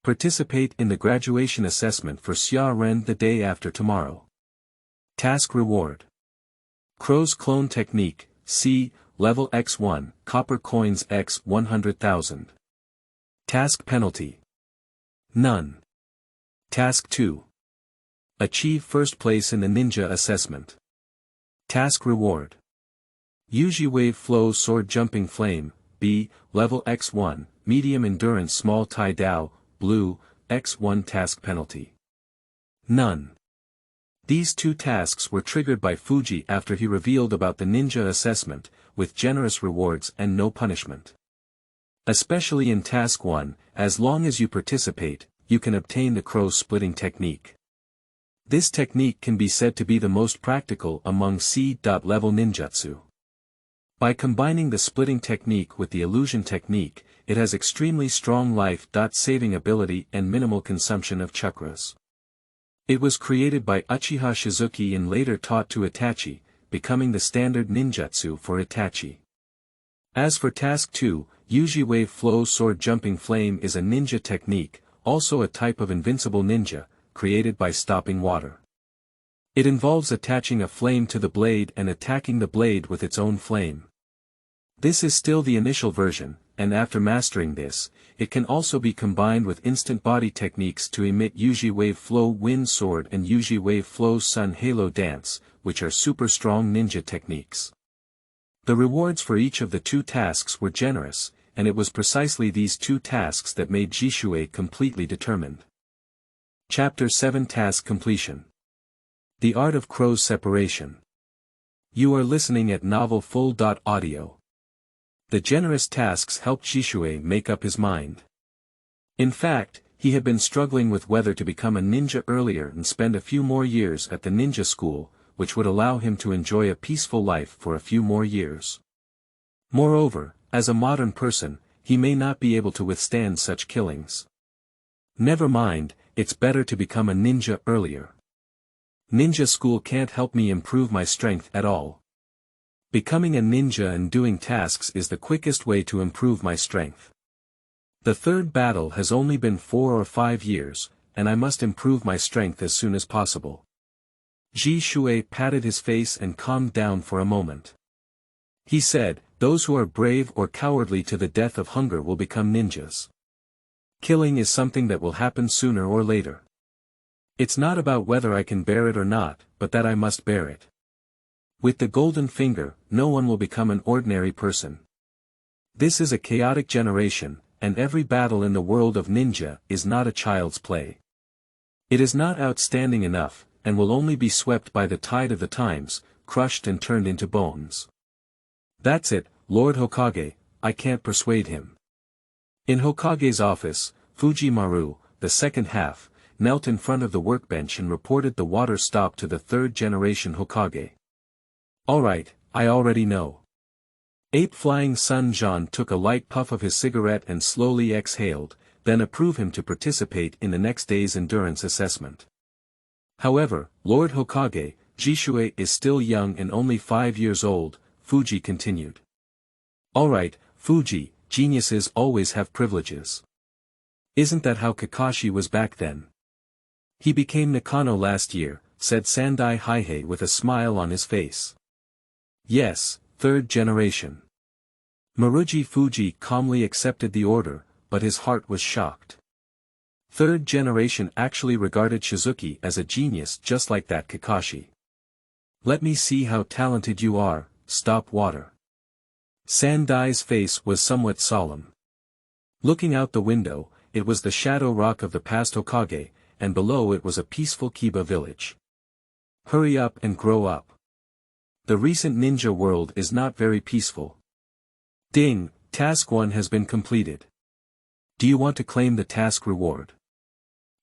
Participate in the graduation assessment for Xia Ren the day after tomorrow. Task Reward. Crow's Clone Technique, C, Level X1, Copper Coins X 100,000. Task Penalty. None. Task 2. Achieve first place in the Ninja Assessment. Task Reward. Yuji Wave Flow Sword Jumping Flame, B, Level X1, Medium Endurance Small Tai Dao, Blue, X1 Task Penalty. None. These two tasks were triggered by Fuji after he revealed about the ninja assessment, with generous rewards and no punishment. Especially in Task 1, as long as you participate, you can obtain the crow splitting technique. This technique can be said to be the most practical among C-level ninjutsu. By combining the splitting technique with the illusion technique, it has extremely strong life-saving ability and minimal consumption of chakras. It was created by Uchiha Shizuki and later taught to Itachi, becoming the standard ninjutsu for Itachi. As for Task 2, Yuji Wave Flow Sword Jumping Flame is a ninja technique, also a type of invincible ninja, created by stopping water. It involves attaching a flame to the blade and attacking the blade with its own flame. This is still the initial version, and after mastering this, it can also be combined with instant body techniques to emit Yuji Wave Flow Wind Sword and Yuji Wave Flow Sun Halo Dance, which are super strong ninja techniques. The rewards for each of the two tasks were generous, and it was precisely these two tasks that made Zhishui completely determined. Chapter 7 Task Completion. The Art of Crow's Separation. You are listening at Novel Full.audio. The generous tasks helped Zhishui make up his mind. In fact, he had been struggling with whether to become a ninja earlier and spend a few more years at the ninja school, which would allow him to enjoy a peaceful life for a few more years. Moreover, as a modern person, he may not be able to withstand such killings. Never mind, it's better to become a ninja earlier. Ninja school can't help me improve my strength at all. Becoming a ninja and doing tasks is the quickest way to improve my strength. The third battle has only been 4 or 5 years, and I must improve my strength as soon as possible. Zhishui patted his face and calmed down for a moment. He said, those who are brave or cowardly to the death of hunger will become ninjas. Killing is something that will happen sooner or later. It's not about whether I can bear it or not, but that I must bear it. With the golden finger, no one will become an ordinary person. This is a chaotic generation, and every battle in the world of ninja is not a child's play. It is not outstanding enough, and will only be swept by the tide of the times, crushed and turned into bones. That's it, Lord Hokage, I can't persuade him. In Hokage's office, Fujimaru, the second half, knelt in front of the workbench and reported the water stop to the third-generation Hokage. Alright, I already know. Ape Flying Sun Jean took a light puff of his cigarette and slowly exhaled, then approved him to participate in the next day's endurance assessment. However, Lord Hokage, Zhishui is still young and only 5 years old, Fuji continued. Alright, Fuji, geniuses always have privileges. Isn't that how Kakashi was back then? He became Nakano last year, said Sandai Haihei with a smile on his face. Yes, third generation. Maruji Fuji calmly accepted the order, but his heart was shocked. Third generation actually regarded Shizuki as a genius just like that Kakashi. Let me see how talented you are, stop water. Sandai's face was somewhat solemn. Looking out the window, it was the shadow rock of the past Hokage, and below it was a peaceful Kiba village. Hurry up and grow up. The recent ninja world is not very peaceful. Ding, task 1 has been completed. Do you want to claim the task reward?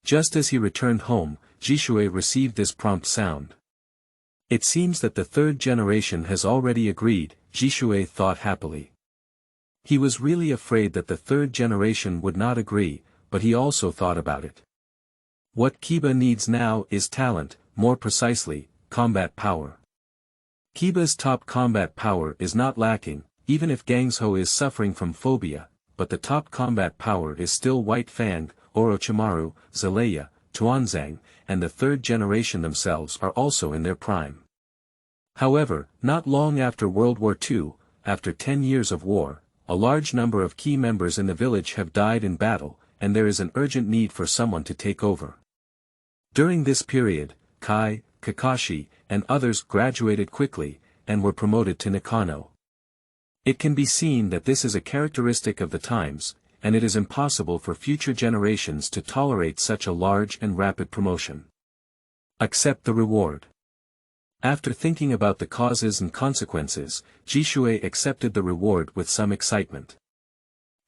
Just as he returned home, Zhishui received this prompt sound. It seems that the third generation has already agreed, Zhishui thought happily. He was really afraid that the third generation would not agree, but he also thought about it. What Kiba needs now is talent, more precisely, combat power. Kiba's top combat power is not lacking, even if Gangzhou is suffering from phobia, but the top combat power is still White Fang, Orochimaru, Zelaya, Tuanzang, and the third generation themselves are also in their prime. However, not long after World War II, after 10 years of war, a large number of key members in the village have died in battle, and there is an urgent need for someone to take over. During this period, Kai, Kakashi, and others graduated quickly, and were promoted to Nakano. It can be seen that this is a characteristic of the times, and it is impossible for future generations to tolerate such a large and rapid promotion. Accept the reward. After thinking about the causes and consequences, Zhishui accepted the reward with some excitement.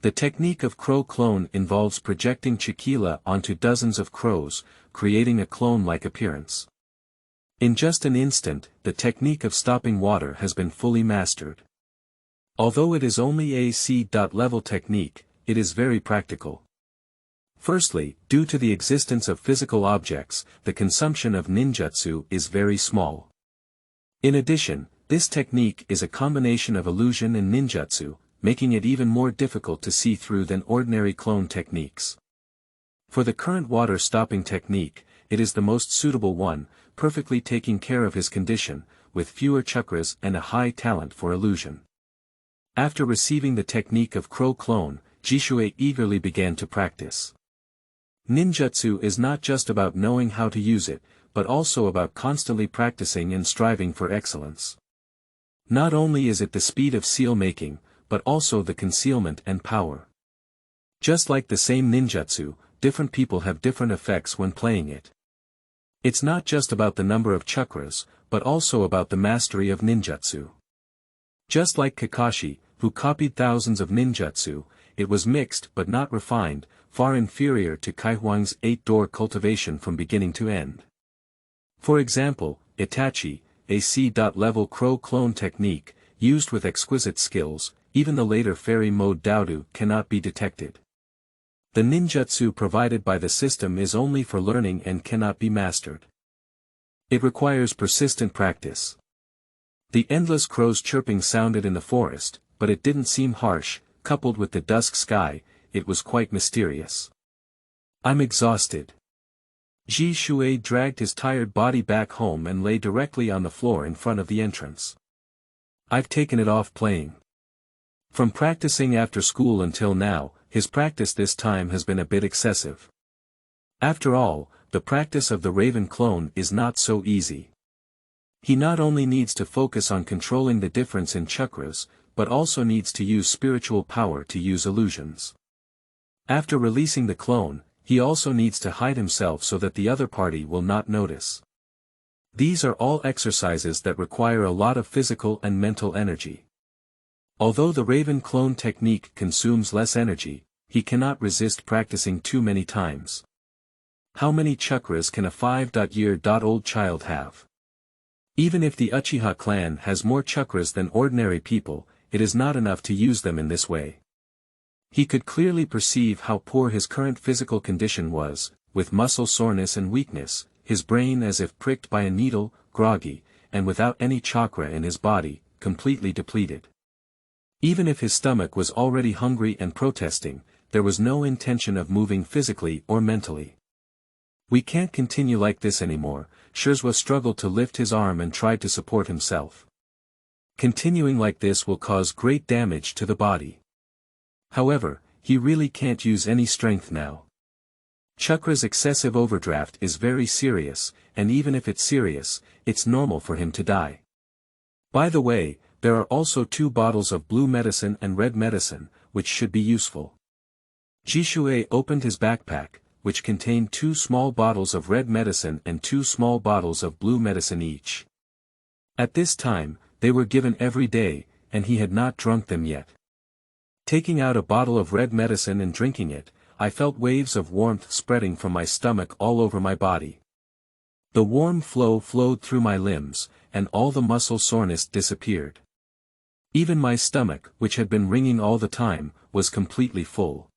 The technique of crow clone involves projecting Chikila onto dozens of crows, creating a clone-like appearance. In just an instant, the technique of stopping water has been fully mastered. Although it is only a C-level technique, it is very practical. Firstly, due to the existence of physical objects, the consumption of ninjutsu is very small. In addition, this technique is a combination of illusion and ninjutsu, making it even more difficult to see through than ordinary clone techniques. For the current water-stopping technique, it is the most suitable one, perfectly taking care of his condition, with fewer chakras and a high talent for illusion. After receiving the technique of crow clone, Zhishui eagerly began to practice. Ninjutsu is not just about knowing how to use it, but also about constantly practicing and striving for excellence. Not only is it the speed of seal-making, but also the concealment and power. Just like the same ninjutsu, different people have different effects when playing it. It's not just about the number of chakras, but also about the mastery of ninjutsu. Just like Kakashi, who copied thousands of ninjutsu, it was mixed but not refined, far inferior to Kai Huang's 8-door cultivation from beginning to end. For example, Itachi, a C-level crow clone technique, used with exquisite skills, even the later fairy mode Daodu cannot be detected. The ninjutsu provided by the system is only for learning and cannot be mastered. It requires persistent practice. The endless crows chirping sounded in the forest, but it didn't seem harsh, coupled with the dusk sky, it was quite mysterious. I'm exhausted. Zhishui dragged his tired body back home and lay directly on the floor in front of the entrance. I've taken it off playing. From practicing after school until now, his practice this time has been a bit excessive. After all, the practice of the Raven clone is not so easy. He not only needs to focus on controlling the difference in chakras, but also needs to use spiritual power to use illusions. After releasing the clone, he also needs to hide himself so that the other party will not notice. These are all exercises that require a lot of physical and mental energy. Although the Raven clone technique consumes less energy, he cannot resist practicing too many times. How many chakras can a 5-year-old child have? Even if the Uchiha clan has more chakras than ordinary people, it is not enough to use them in this way. He could clearly perceive how poor his current physical condition was, with muscle soreness and weakness, his brain as if pricked by a needle, groggy, and without any chakra in his body, completely depleted. Even if his stomach was already hungry and protesting, there was no intention of moving physically or mentally. We can't continue like this anymore. Shizuo struggled to lift his arm and tried to support himself. Continuing like this will cause great damage to the body. However, he really can't use any strength now. Chakra's excessive overdraft is very serious, and even if it's serious, it's normal for him to die. By the way, there are also 2 bottles of blue medicine and red medicine, which should be useful. Zhishui opened his backpack, which contained 2 small bottles of red medicine and 2 small bottles of blue medicine each. At this time, they were given every day, and he had not drunk them yet. Taking out a bottle of red medicine and drinking it, I felt waves of warmth spreading from my stomach all over my body. The warm flow flowed through my limbs, and all the muscle soreness disappeared. Even my stomach, which had been ringing all the time, was completely full.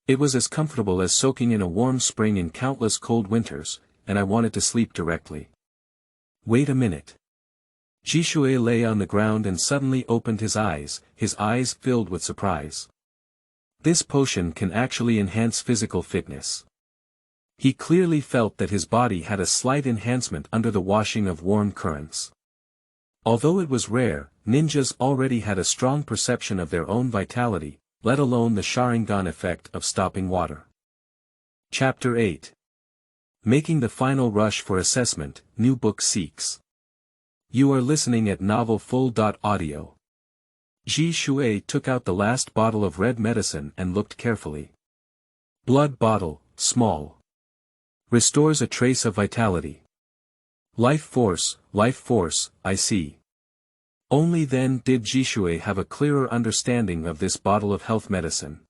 It was as comfortable as soaking in a warm spring in countless cold winters, and I wanted to sleep directly. Wait a minute. Zhishui lay on the ground and suddenly opened his eyes filled with surprise. This potion can actually enhance physical fitness. He clearly felt that his body had a slight enhancement under the washing of warm currents. Although it was rare, ninjas already had a strong perception of their own vitality, let alone the Sharingan effect of stopping water. Chapter 8. Making the final rush for assessment, new book seeks. You are listening at Novel Full.audio. Zhishui took out the last bottle of red medicine and looked carefully. Blood bottle, small. Restores a trace of vitality. Life force, I see. Only then did Zhishui have a clearer understanding of this bottle of health medicine.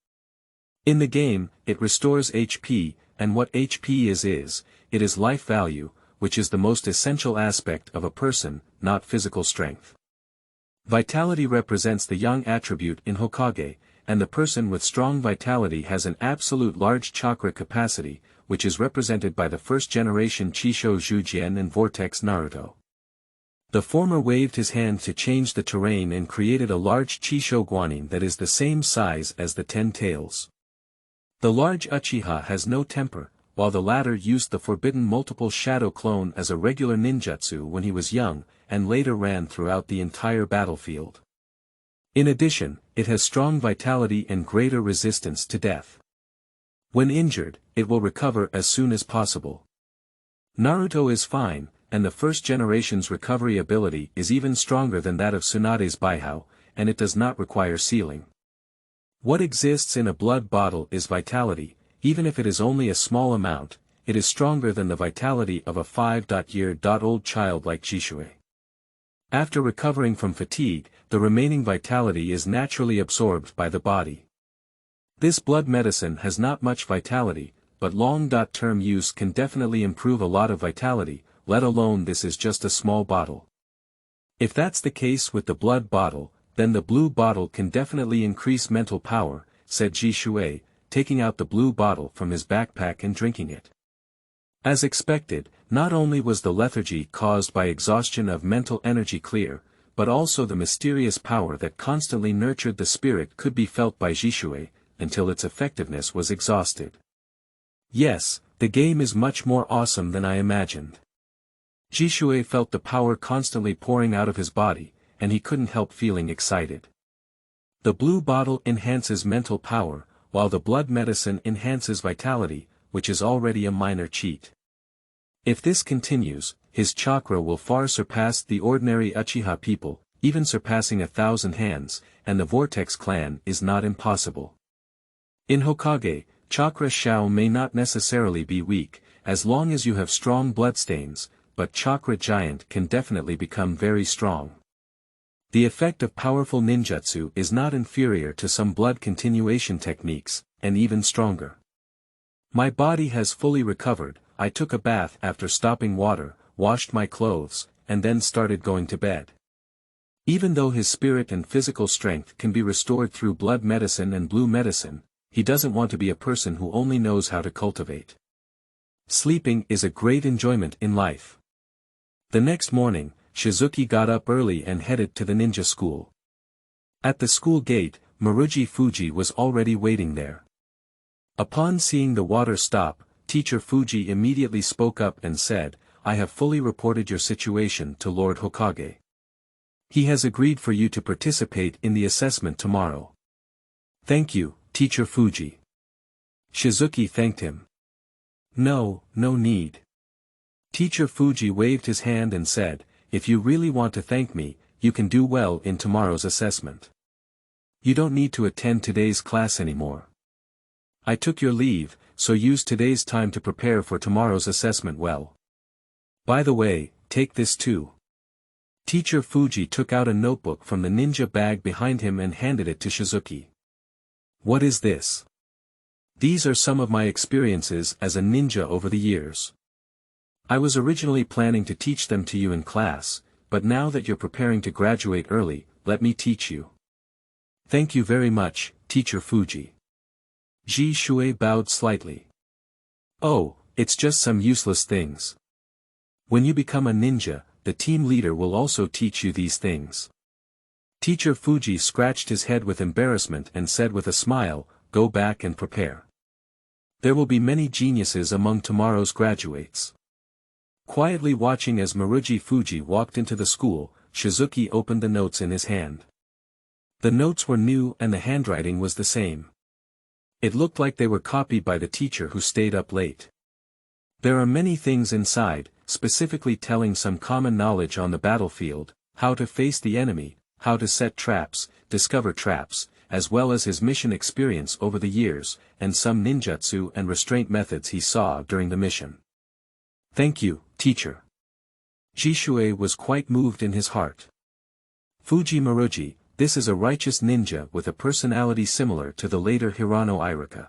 In the game, it restores HP, and what HP is, it is life value, which is the most essential aspect of a person, not physical strength. Vitality represents the yang attribute in Hokage, and the person with strong vitality has an absolute large chakra capacity, which is represented by the first-generation Chisho Zhujian and Vortex Naruto. The former waved his hand to change the terrain and created a large Chisho Guanin that is the same size as the 10 tails. The large Uchiha has no temper, while the latter used the forbidden multiple shadow clone as a regular ninjutsu when he was young, and later ran throughout the entire battlefield. In addition, it has strong vitality and greater resistance to death. When injured, it will recover as soon as possible. Naruto is fine, and the first generation's recovery ability is even stronger than that of Tsunade's Baihao, and it does not require sealing. What exists in a blood bottle is vitality, even if it is only a small amount, it is stronger than the vitality of a 5-year-old child like Zhishui. After recovering from fatigue, the remaining vitality is naturally absorbed by the body. This blood medicine has not much vitality, but long-term use can definitely improve a lot of vitality, let alone this is just a small bottle. If that's the case with the blood bottle, then the blue bottle can definitely increase mental power, said Zhishui, taking out the blue bottle from his backpack and drinking it. As expected, not only was the lethargy caused by exhaustion of mental energy clear, but also the mysterious power that constantly nurtured the spirit could be felt by Zhishui, until its effectiveness was exhausted. Yes, the game is much more awesome than I imagined. Zhishui felt the power constantly pouring out of his body, and he couldn't help feeling excited. The blue bottle enhances mental power, while the blood medicine enhances vitality, which is already a minor cheat. If this continues, his chakra will far surpass the ordinary Uchiha people, even surpassing 1,000 hands, and the Vortex clan is not impossible. In Hokage, chakra Shao may not necessarily be weak, as long as you have strong bloodstains, but chakra giant can definitely become very strong. The effect of powerful ninjutsu is not inferior to some blood continuation techniques, and even stronger. My body has fully recovered, I took a bath after stopping water, washed my clothes, and then started going to bed. Even though his spirit and physical strength can be restored through blood medicine and blue medicine, he doesn't want to be a person who only knows how to cultivate. Sleeping is a great enjoyment in life. The next morning, Shizuki got up early and headed to the ninja school. At the school gate, Maruji Fuji was already waiting there. Upon seeing the water stop, Teacher Fuji immediately spoke up and said, "I have fully reported your situation to Lord Hokage. He has agreed for you to participate in the assessment tomorrow." "Thank you, Teacher Fuji." Shizuki thanked him. No need." Teacher Fuji waved his hand and said, "If you really want to thank me, you can do well in tomorrow's assessment. You don't need to attend today's class anymore." I took your leave, so use today's time to prepare for tomorrow's assessment well. By the way, take this too. Teacher Fuji took out a notebook from the ninja bag behind him and handed it to Shizuki. What is this? These are some of my experiences as a ninja over the years. I was originally planning to teach them to you in class, but now that you're preparing to graduate early, let me teach you. Thank you very much, Teacher Fuji. Zhishui bowed slightly. Oh, it's just some useless things. When you become a ninja, the team leader will also teach you these things. Teacher Fuji scratched his head with embarrassment and said with a smile, go back and prepare. There will be many geniuses among tomorrow's graduates. Quietly watching as Maruji Fuji walked into the school, Shizuki opened the notes in his hand. The notes were new and the handwriting was the same. It looked like they were copied by the teacher who stayed up late. There are many things inside, specifically telling some common knowledge on the battlefield, how to face the enemy, how to set traps, discover traps, as well as his mission experience over the years, and some ninjutsu and restraint methods he saw during the mission. Thank you, teacher. Zhishui was quite moved in his heart. Fuji Maruji, this is a righteous ninja with a personality similar to the later Hirano Irika.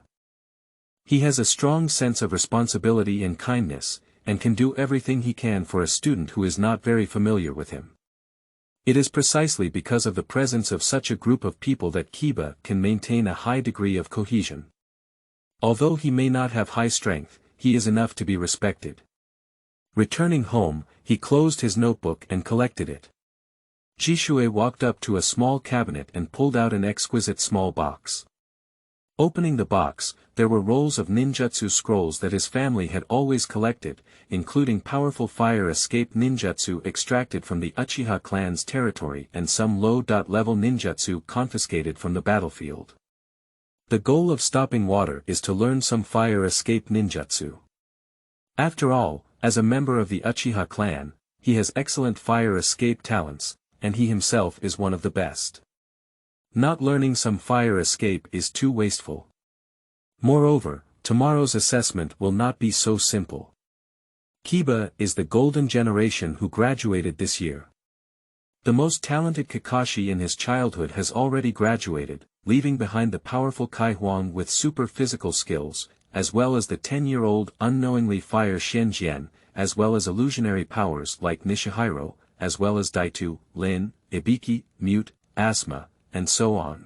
He has a strong sense of responsibility and kindness, and can do everything he can for a student who is not very familiar with him. It is precisely because of the presence of such a group of people that Kiba can maintain a high degree of cohesion. Although he may not have high strength, he is enough to be respected. Returning home, he closed his notebook and collected it. Zhishui walked up to a small cabinet and pulled out an exquisite small box. Opening the box, there were rolls of ninjutsu scrolls that his family had always collected, including powerful fire escape ninjutsu extracted from the Uchiha clan's territory and some low-level ninjutsu confiscated from the battlefield. The goal of stopping water is to learn some fire escape ninjutsu. After all, as a member of the Uchiha clan, he has excellent fire escape talents, and he himself is one of the best. Not learning some fire escape is too wasteful. Moreover, tomorrow's assessment will not be so simple. Kiba is the golden generation who graduated this year. The most talented Kakashi in his childhood has already graduated, leaving behind the powerful Kai Huang with super physical skills, as well as the 10-year-old unknowingly fire Shenjian, as well as illusionary powers like Nishihiro, as well as Daitu, Lin, Ibiki, Mute, Asma, and so on.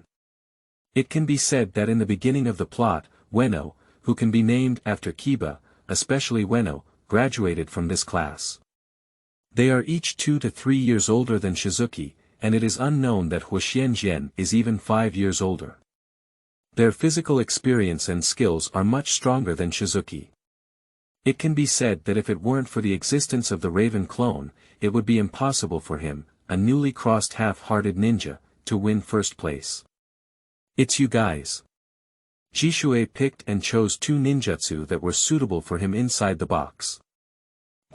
It can be said that in the beginning of the plot, Ueno, who can be named after Kiba, especially Ueno, graduated from this class. They are each 2 to 3 years older than Shizuki, and it is unknown that Huoxianjian is even 5 years older. Their physical experience and skills are much stronger than Shizuki. It can be said that if it weren't for the existence of the Raven clone, it would be impossible for him, a newly crossed half-hearted ninja, to win first place. It's you guys. Zhishui picked and chose 2 ninjutsu that were suitable for him inside the box.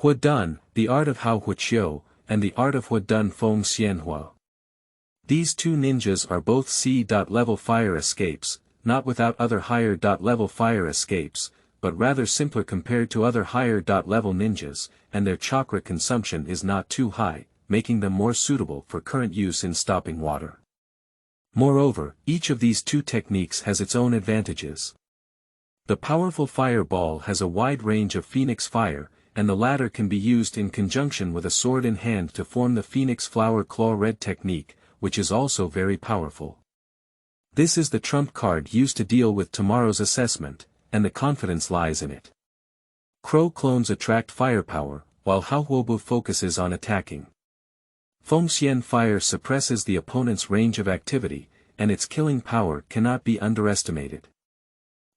Huadun, the art of Hao Huiqiu, and the art of Huadun Feng Xianhua. These 2 ninjas are both C-level fire escapes, not without other higher-level fire escapes, but rather simpler compared to other higher-level ninjas, and their chakra consumption is not too high, making them more suitable for current use in stopping water. Moreover, each of these 2 techniques has its own advantages. The powerful fireball has a wide range of phoenix fire, and the latter can be used in conjunction with a sword in hand to form the phoenix flower claw red technique, which is also very powerful. This is the trump card used to deal with tomorrow's assessment, and the confidence lies in it. Crow clones attract firepower, while Haohuobu focuses on attacking. Fengxian fire suppresses the opponent's range of activity, and its killing power cannot be underestimated.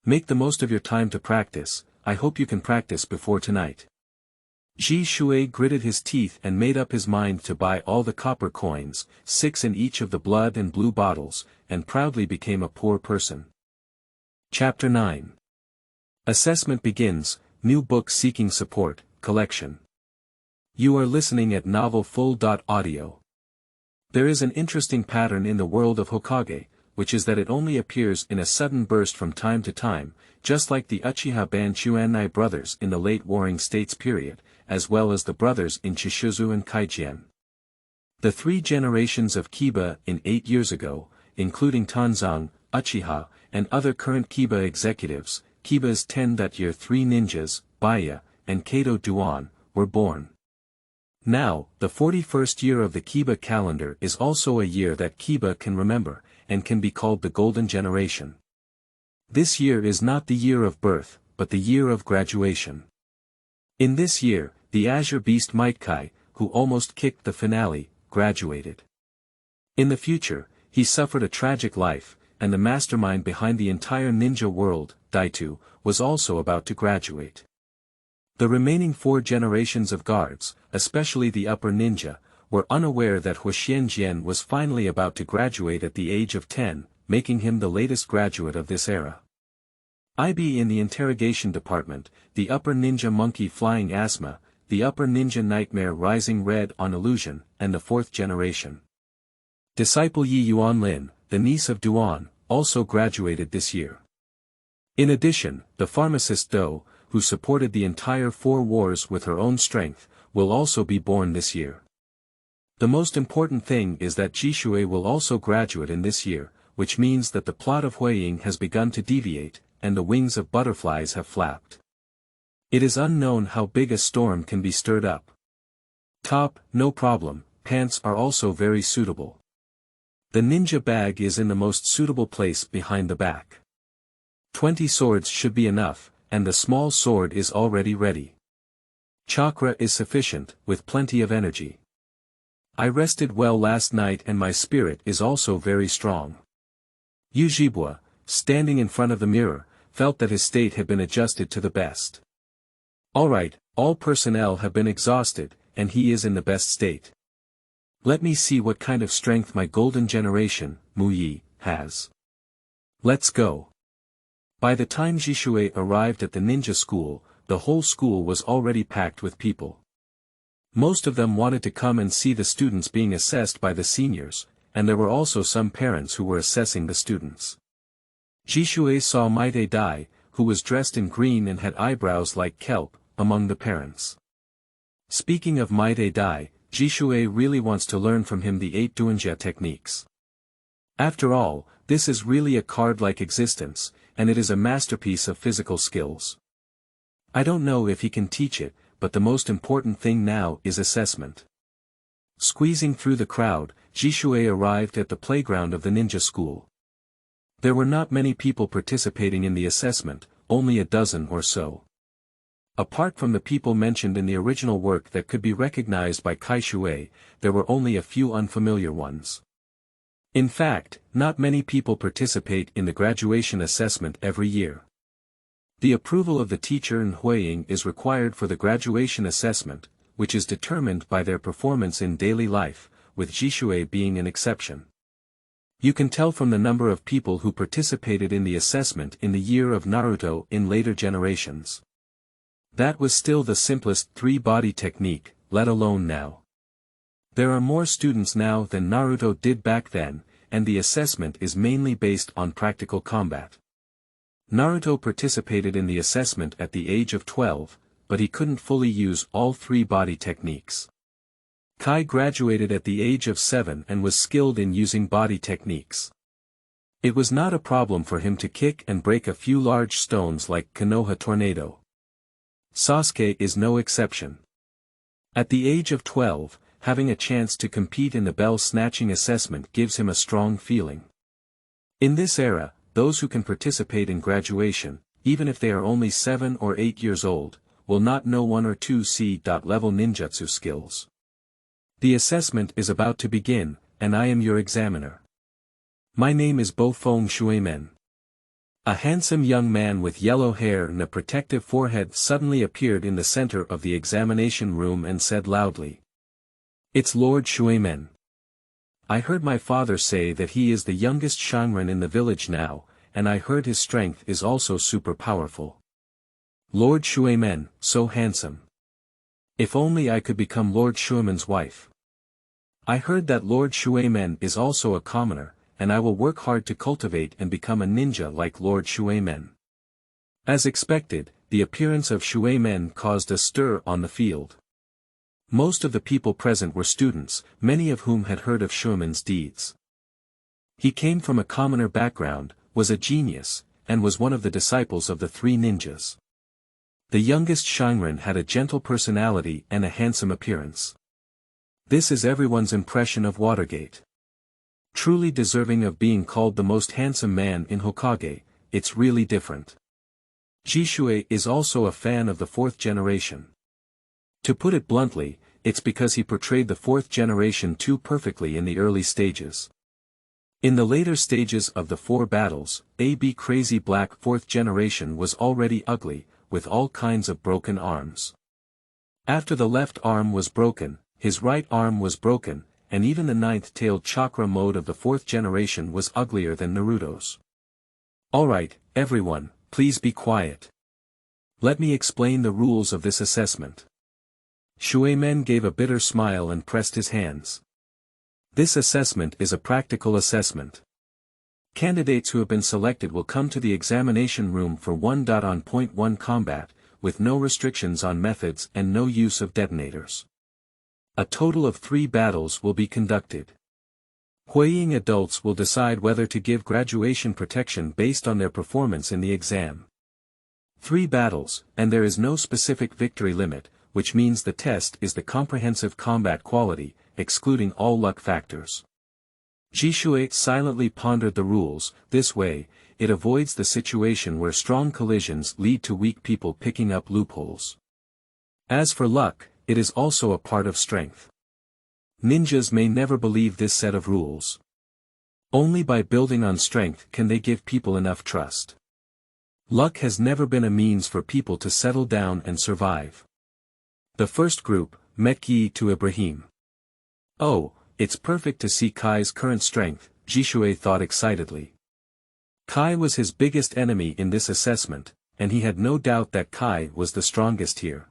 Make the most of your time to practice. I hope you can practice before tonight. Zhishui gritted his teeth and made up his mind to buy all the copper coins, 6 in each of the blood and blue bottles, and proudly became a poor person. Chapter 9. Assessment begins, new book seeking support, collection. You are listening at novelfull.audio. There is an interesting pattern in the world of Hokage, which is that it only appears in a sudden burst from time to time, just like the Uchiha Banchuanai brothers in the late Warring States period, as well as the brothers in Chishizu and Kaijian. The 3 generations of Kiba in 8 years ago, including Tanzang, Uchiha, and other current Kiba executives, Kiba's 10 that year 3 ninjas, Baya, and Kato Duan, were born. Now, the 41st year of the Kiba calendar is also a year that Kiba can remember, and can be called the Golden Generation. This year is not the year of birth, but the year of graduation. In this year, the Azure Beast Might Kai, who almost kicked the finale, graduated. In the future, he suffered a tragic life, and the mastermind behind the entire ninja world, Daitu, was also about to graduate. The remaining 4 generations of guards, especially the upper ninja, were unaware that Huoxianjian was finally about to graduate at the age of 10, making him the latest graduate of this era. IB in the interrogation department, the upper ninja monkey flying asthma, the upper ninja nightmare rising red on illusion, and the 4th generation. Disciple Yi Yuanlin, the niece of Duan, also graduated this year. In addition, the pharmacist Do, who supported the entire 4 wars with her own strength, will also be born this year. The most important thing is that Zhishui will also graduate in this year, which means that the plot of Huiying has begun to deviate, and the wings of butterflies have flapped. It is unknown how big a storm can be stirred up. Top, no problem, pants are also very suitable. The ninja bag is in the most suitable place behind the back. 20 swords should be enough, and the small sword is already ready. Chakra is sufficient, with plenty of energy. I rested well last night and my spirit is also very strong. Yuzhibo, standing in front of the mirror, felt that his state had been adjusted to the best. Alright, all personnel have been exhausted, and he is in the best state. Let me see what kind of strength my golden generation, Muyi, has. Let's go. By the time Zhishui arrived at the ninja school, the whole school was already packed with people. Most of them wanted to come and see the students being assessed by the seniors, and there were also some parents who were assessing the students. Zhishui saw Maite Dai, who was dressed in green and had eyebrows like kelp, among the parents. Speaking of Maite Dai, Zhishui really wants to learn from him the 8 Duanjia techniques. After all, this is really a card-like existence, and it is a masterpiece of physical skills. I don't know if he can teach it, but the most important thing now is assessment. Squeezing through the crowd, Zhishui arrived at the playground of the ninja school. There were not many people participating in the assessment, only a dozen or so. Apart from the people mentioned in the original work that could be recognized by Kai Shui, there were only a few unfamiliar ones. In fact, not many people participate in the graduation assessment every year. The approval of the teacher in Huiying is required for the graduation assessment, which is determined by their performance in daily life, with Zhishui being an exception. You can tell from the number of people who participated in the assessment in the year of Naruto in later generations. That was still the simplest 3-body technique, let alone now. There are more students now than Naruto did back then, and the assessment is mainly based on practical combat. Naruto participated in the assessment at the age of 12, but he couldn't fully use all 3-body techniques. Kai graduated at the age of 7 and was skilled in using body techniques. It was not a problem for him to kick and break a few large stones like Konoha Tornado. Sasuke is no exception. At the age of 12, having a chance to compete in the bell-snatching assessment gives him a strong feeling. In this era, those who can participate in graduation, even if they are only 7 or 8 years old, will not know 1 or 2 C-level ninjutsu skills. The assessment is about to begin, and I am your examiner. My name is Bo-Fong Shuimen. A handsome young man with yellow hair and a protective forehead suddenly appeared in the center of the examination room and said loudly. It's Lord Shuimen. I heard my father say that he is the youngest Shangren in the village now, and I heard his strength is also super powerful. Lord Shuimen, so handsome. If only I could become Lord Shuimen's wife. I heard that Lord Shuimen is also a commoner, and I will work hard to cultivate and become a ninja like Lord Shueimen. As expected, the appearance of Shueimen caused a stir on the field. Most of the people present were students, many of whom had heard of Shueimen's deeds. He came from a commoner background, was a genius, and was one of the disciples of the three ninjas. The youngest Shinran had a gentle personality and a handsome appearance. This is everyone's impression of Watergate. Truly deserving of being called the most handsome man in Hokage, it's really different. Zhishui is also a fan of the fourth generation. To put it bluntly, it's because he portrayed the fourth generation too perfectly in the early stages. In the later stages of the four battles, AB Crazy Black fourth generation was already ugly, with all kinds of broken arms. After the left arm was broken, his right arm was broken, and even the ninth-tailed chakra mode of the fourth generation was uglier than Naruto's. Alright, everyone, please be quiet. Let me explain the rules of this assessment. Shueimen gave a bitter smile and pressed his hands. This assessment is a practical assessment. Candidates who have been selected will come to the examination room for 1.1 combat, with no restrictions on methods and no use of detonators. A total of 3 battles will be conducted. Huiying adults will decide whether to give graduation protection based on their performance in the exam. 3 battles, and there is no specific victory limit, which means the test is the comprehensive combat quality, excluding all luck factors. Zhishui silently pondered the rules. This way, it avoids the situation where strong collisions lead to weak people picking up loopholes. As for luck, it is also a part of strength. Ninjas may never believe this set of rules. Only by building on strength can they give people enough trust. Luck has never been a means for people to settle down and survive. The first group, Mekki to Ibrahim. Oh, it's perfect to see Kai's current strength, Zhishui thought excitedly. Kai was his biggest enemy in this assessment, and he had no doubt that Kai was the strongest here.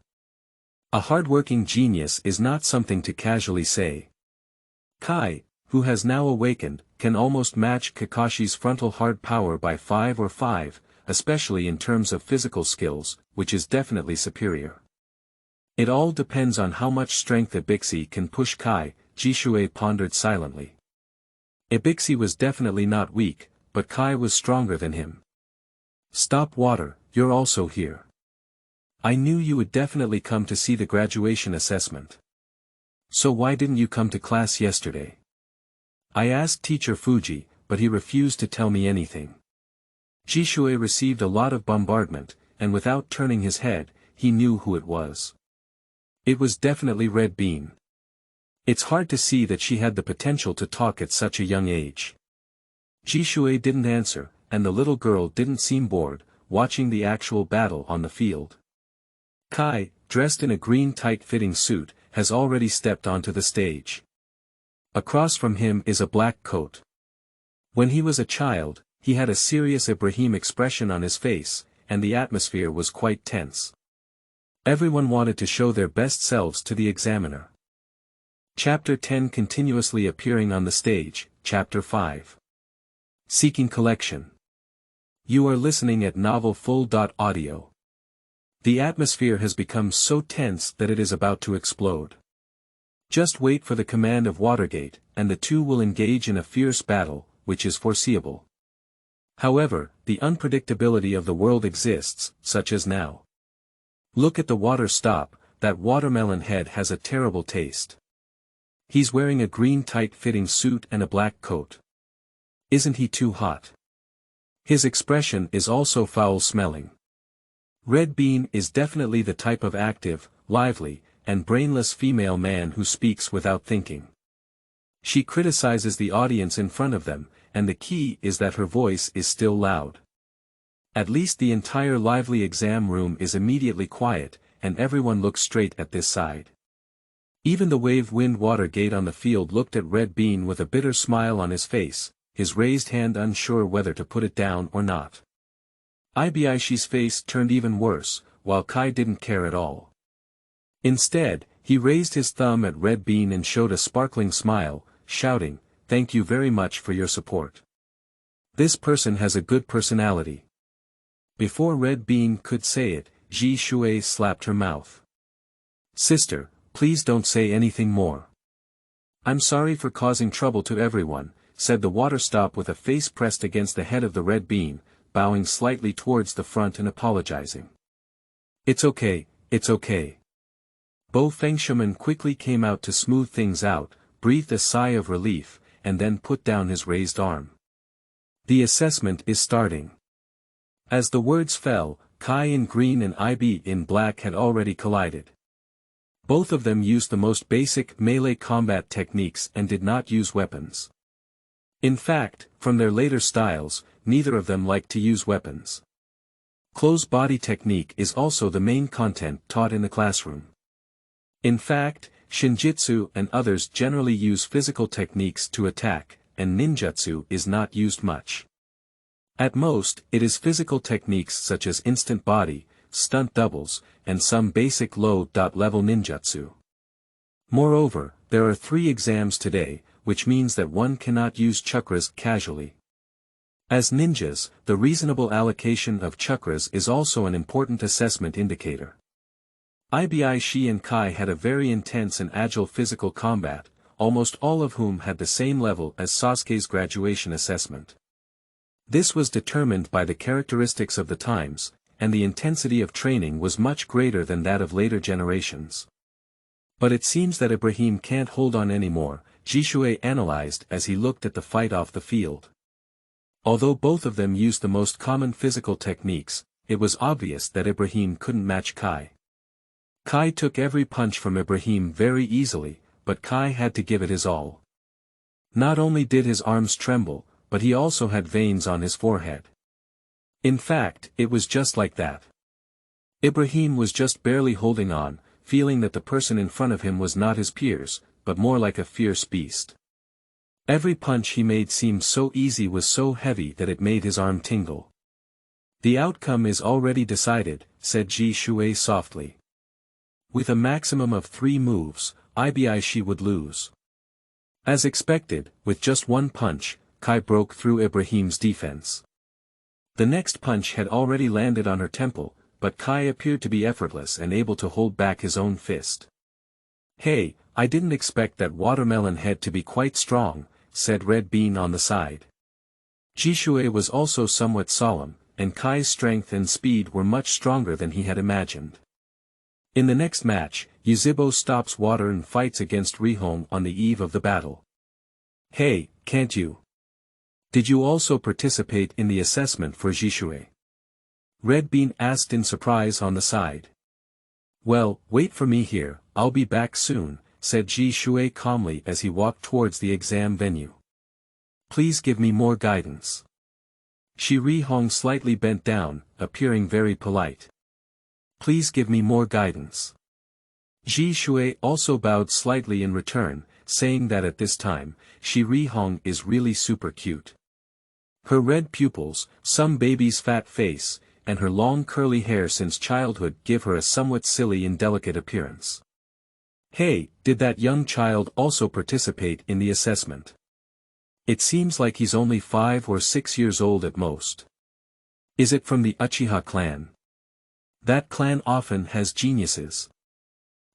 A hard-working genius is not something to casually say. Kai, who has now awakened, can almost match Kakashi's frontal hard power by 5 or 5, especially in terms of physical skills, which is definitely superior. It all depends on how much strength Ibixi can push Kai, Zhishui pondered silently. Ibixi was definitely not weak, but Kai was stronger than him. Stop water, you're also here. I knew you would definitely come to see the graduation assessment. So why didn't you come to class yesterday? I asked Teacher Fuji, but he refused to tell me anything. Zhishui received a lot of bombardment, and without turning his head, he knew who it was. It was definitely Red Bean. It's hard to see that she had the potential to talk at such a young age. Zhishui didn't answer, and the little girl didn't seem bored, watching the actual battle on the field. Kai, dressed in a green tight-fitting suit, has already stepped onto the stage. Across from him is a black coat. When he was a child, he had a serious Ibrahim expression on his face, and the atmosphere was quite tense. Everyone wanted to show their best selves to the examiner. Chapter 10 continuously appearing on the stage, Chapter 5. Seeking collection. You are listening at Novel Full.audio. The atmosphere has become so tense that it is about to explode. Just wait for the command of Watergate, and the two will engage in a fierce battle, which is foreseeable. However, the unpredictability of the world exists, such as now. Look at the water stop, that watermelon head has a terrible taste. He's wearing a green tight-fitting suit and a black coat. Isn't he too hot? His expression is also foul-smelling. Red Bean is definitely the type of active, lively, and brainless female man who speaks without thinking. She criticizes the audience in front of them, and the key is that her voice is still loud. At least the entire lively exam room is immediately quiet, and everyone looks straight at this side. Even the wave-wind Watergate on the field looked at Red Bean with a bitter smile on his face, his raised hand unsure whether to put it down or not. Ibishi's face turned even worse, while Kai didn't care at all. Instead, he raised his thumb at Red Bean and showed a sparkling smile, shouting, thank you very much for your support. This person has a good personality. Before Red Bean could say it, Zhishui slapped her mouth. Sister, please don't say anything more. I'm sorry for causing trouble to everyone, said the water stop with a face pressed against the head of the Red Bean, bowing slightly towards the front and apologizing. It's okay, it's okay. Bo Fengshuman quickly came out to smooth things out, breathed a sigh of relief, and then put down his raised arm. The assessment is starting. As the words fell, Kai in green and IB in black had already collided. Both of them used the most basic melee combat techniques and did not use weapons. In fact, from their later styles, neither of them liked to use weapons. Close body technique is also the main content taught in the classroom. In fact, Shinjitsu and others generally use physical techniques to attack, and ninjutsu is not used much. At most, it is physical techniques such as instant body, stunt doubles, and some basic low-level ninjutsu. Moreover, there are 3 exams today, which means that one cannot use chakras casually. As ninjas, the reasonable allocation of chakras is also an important assessment indicator. Ibi Shi and Kai had a very intense and agile physical combat, almost all of whom had the same level as Sasuke's graduation assessment. This was determined by the characteristics of the times, and the intensity of training was much greater than that of later generations. But it seems that Ibrahim can't hold on anymore, Zhishui analyzed as he looked at the fight off the field. Although both of them used the most common physical techniques, it was obvious that Ibrahim couldn't match Kai. Kai took every punch from Ibrahim very easily, but Kai had to give it his all. Not only did his arms tremble, but he also had veins on his forehead. In fact, it was just like that. Ibrahim was just barely holding on, feeling that the person in front of him was not his peers, but more like a fierce beast. Every punch he made seemed so easy, was so heavy that it made his arm tingle. The outcome is already decided, said Zhishui softly. With a maximum of 3 moves, Ibi Shi would lose. As expected, with just one punch, Kai broke through Ibrahim's defense. The next punch had already landed on her temple, but Kai appeared to be effortless and able to hold back his own fist. Hey, I didn't expect that watermelon head to be quite strong, said Red Bean on the side. Zhishui was also somewhat solemn, and Kai's strength and speed were much stronger than he had imagined. In the next match, Yuzhibo stops water and fights against Rihong on the eve of the battle. Hey, can't you? Did you also participate in the assessment for Zhishui? Red Bean asked in surprise on the side. Well, wait for me here, I'll be back soon, said Zhishui calmly as he walked towards the exam venue. Please give me more guidance. Rihong slightly bent down, appearing very polite. Please give me more guidance. Zhishui also bowed slightly in return, saying that at this time, Rihong is really super cute. Her red pupils, some baby's fat face, and her long curly hair since childhood give her a somewhat silly and delicate appearance. Hey, did that young child also participate in the assessment? It seems like he's only 5 or 6 years old at most. Is it from the Uchiha clan? That clan often has geniuses.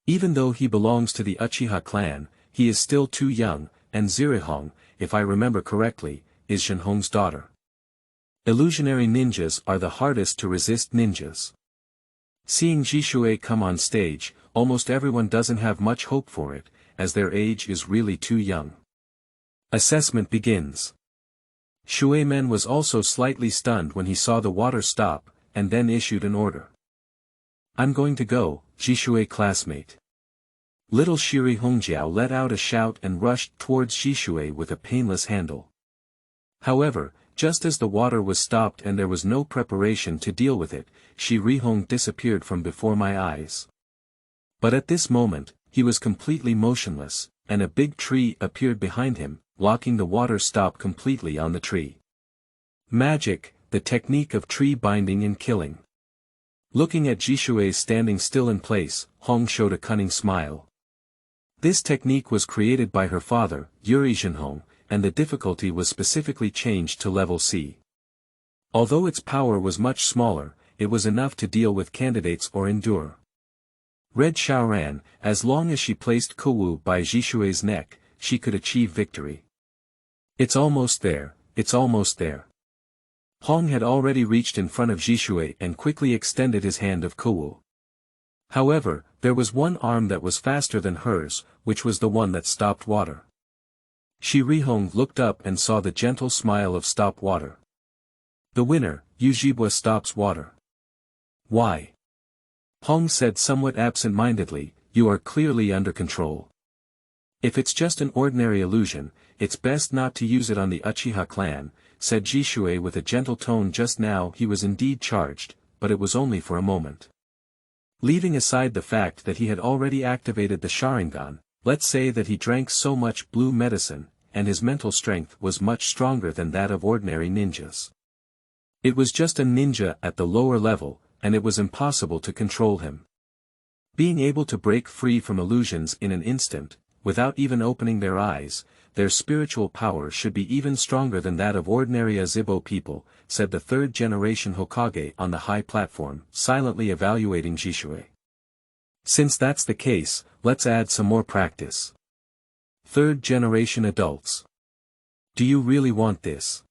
Even though he belongs to the Uchiha clan, he is still too young, and Zirihong, if I remember correctly, is Shinhong's daughter. Illusionary ninjas are the hardest to resist ninjas. Seeing Zhishui come on stage, almost everyone doesn't have much hope for it, as their age is really too young. Assessment begins. Shueimen was also slightly stunned when he saw the water stop, and then issued an order. I'm going to go, Zhishui classmate. Little Shiri Hongjiao let out a shout and rushed towards Zhishui with a painless handle. However, just as the water was stopped and there was no preparation to deal with it, Shirihong disappeared from before my eyes. But at this moment, he was completely motionless, and a big tree appeared behind him, blocking the water stop completely on the tree. Magic, the technique of tree binding and killing. Looking at Zhishui standing still in place, Hong showed a cunning smile. This technique was created by her father, Yuri Zhenhong, and the difficulty was specifically changed to level C. Although its power was much smaller, it was enough to deal with candidates or endure. Red Shaoran, as long as she placed Kowu by Zhishui's neck, she could achieve victory. It's almost there, it's almost there. Hong had already reached in front of Zhishui and quickly extended his hand of Kowu. However, there was one arm that was faster than hers, which was the one that stopped water. Shi Rihong looked up and saw the gentle smile of stop water. The winner, Yuzhibo, stops water. Why? Hong said somewhat absent-mindedly, you are clearly under control. If it's just an ordinary illusion, it's best not to use it on the Uchiha clan, said Zhishui with a gentle tone. Just now he was indeed charged, but it was only for a moment. Leaving aside the fact that he had already activated the Sharingan, let's say that he drank so much blue medicine, and his mental strength was much stronger than that of ordinary ninjas. It was just a ninja at the lower level, and it was impossible to control him. Being able to break free from illusions in an instant, without even opening their eyes, their spiritual power should be even stronger than that of ordinary Yuzhibo people, said the third-generation Hokage on the high platform, silently evaluating Zhishui. Since that's the case, let's add some more practice. Third-generation adults. Do you really want this?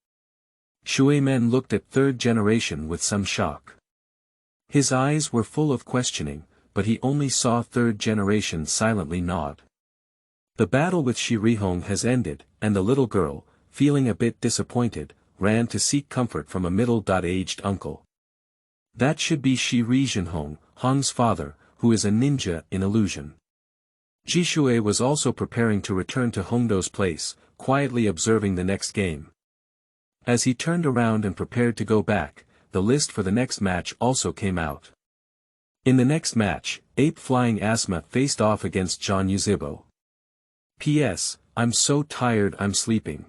Shueimen looked at third generation with some shock. His eyes were full of questioning, but he only saw third generation silently nod. The battle with Shi Rihong has ended, and the little girl, feeling a bit disappointed, ran to seek comfort from a middle-aged uncle. That should be Shi Rihong, Hong's father, who is a ninja in illusion. Zhishui was also preparing to return to Hongdo's place, quietly observing the next game. As he turned around and prepared to go back, the list for the next match also came out. In the next match, Ape Flying Asma faced off against John Yuzhibo. P.S. I'm so tired I'm sleeping.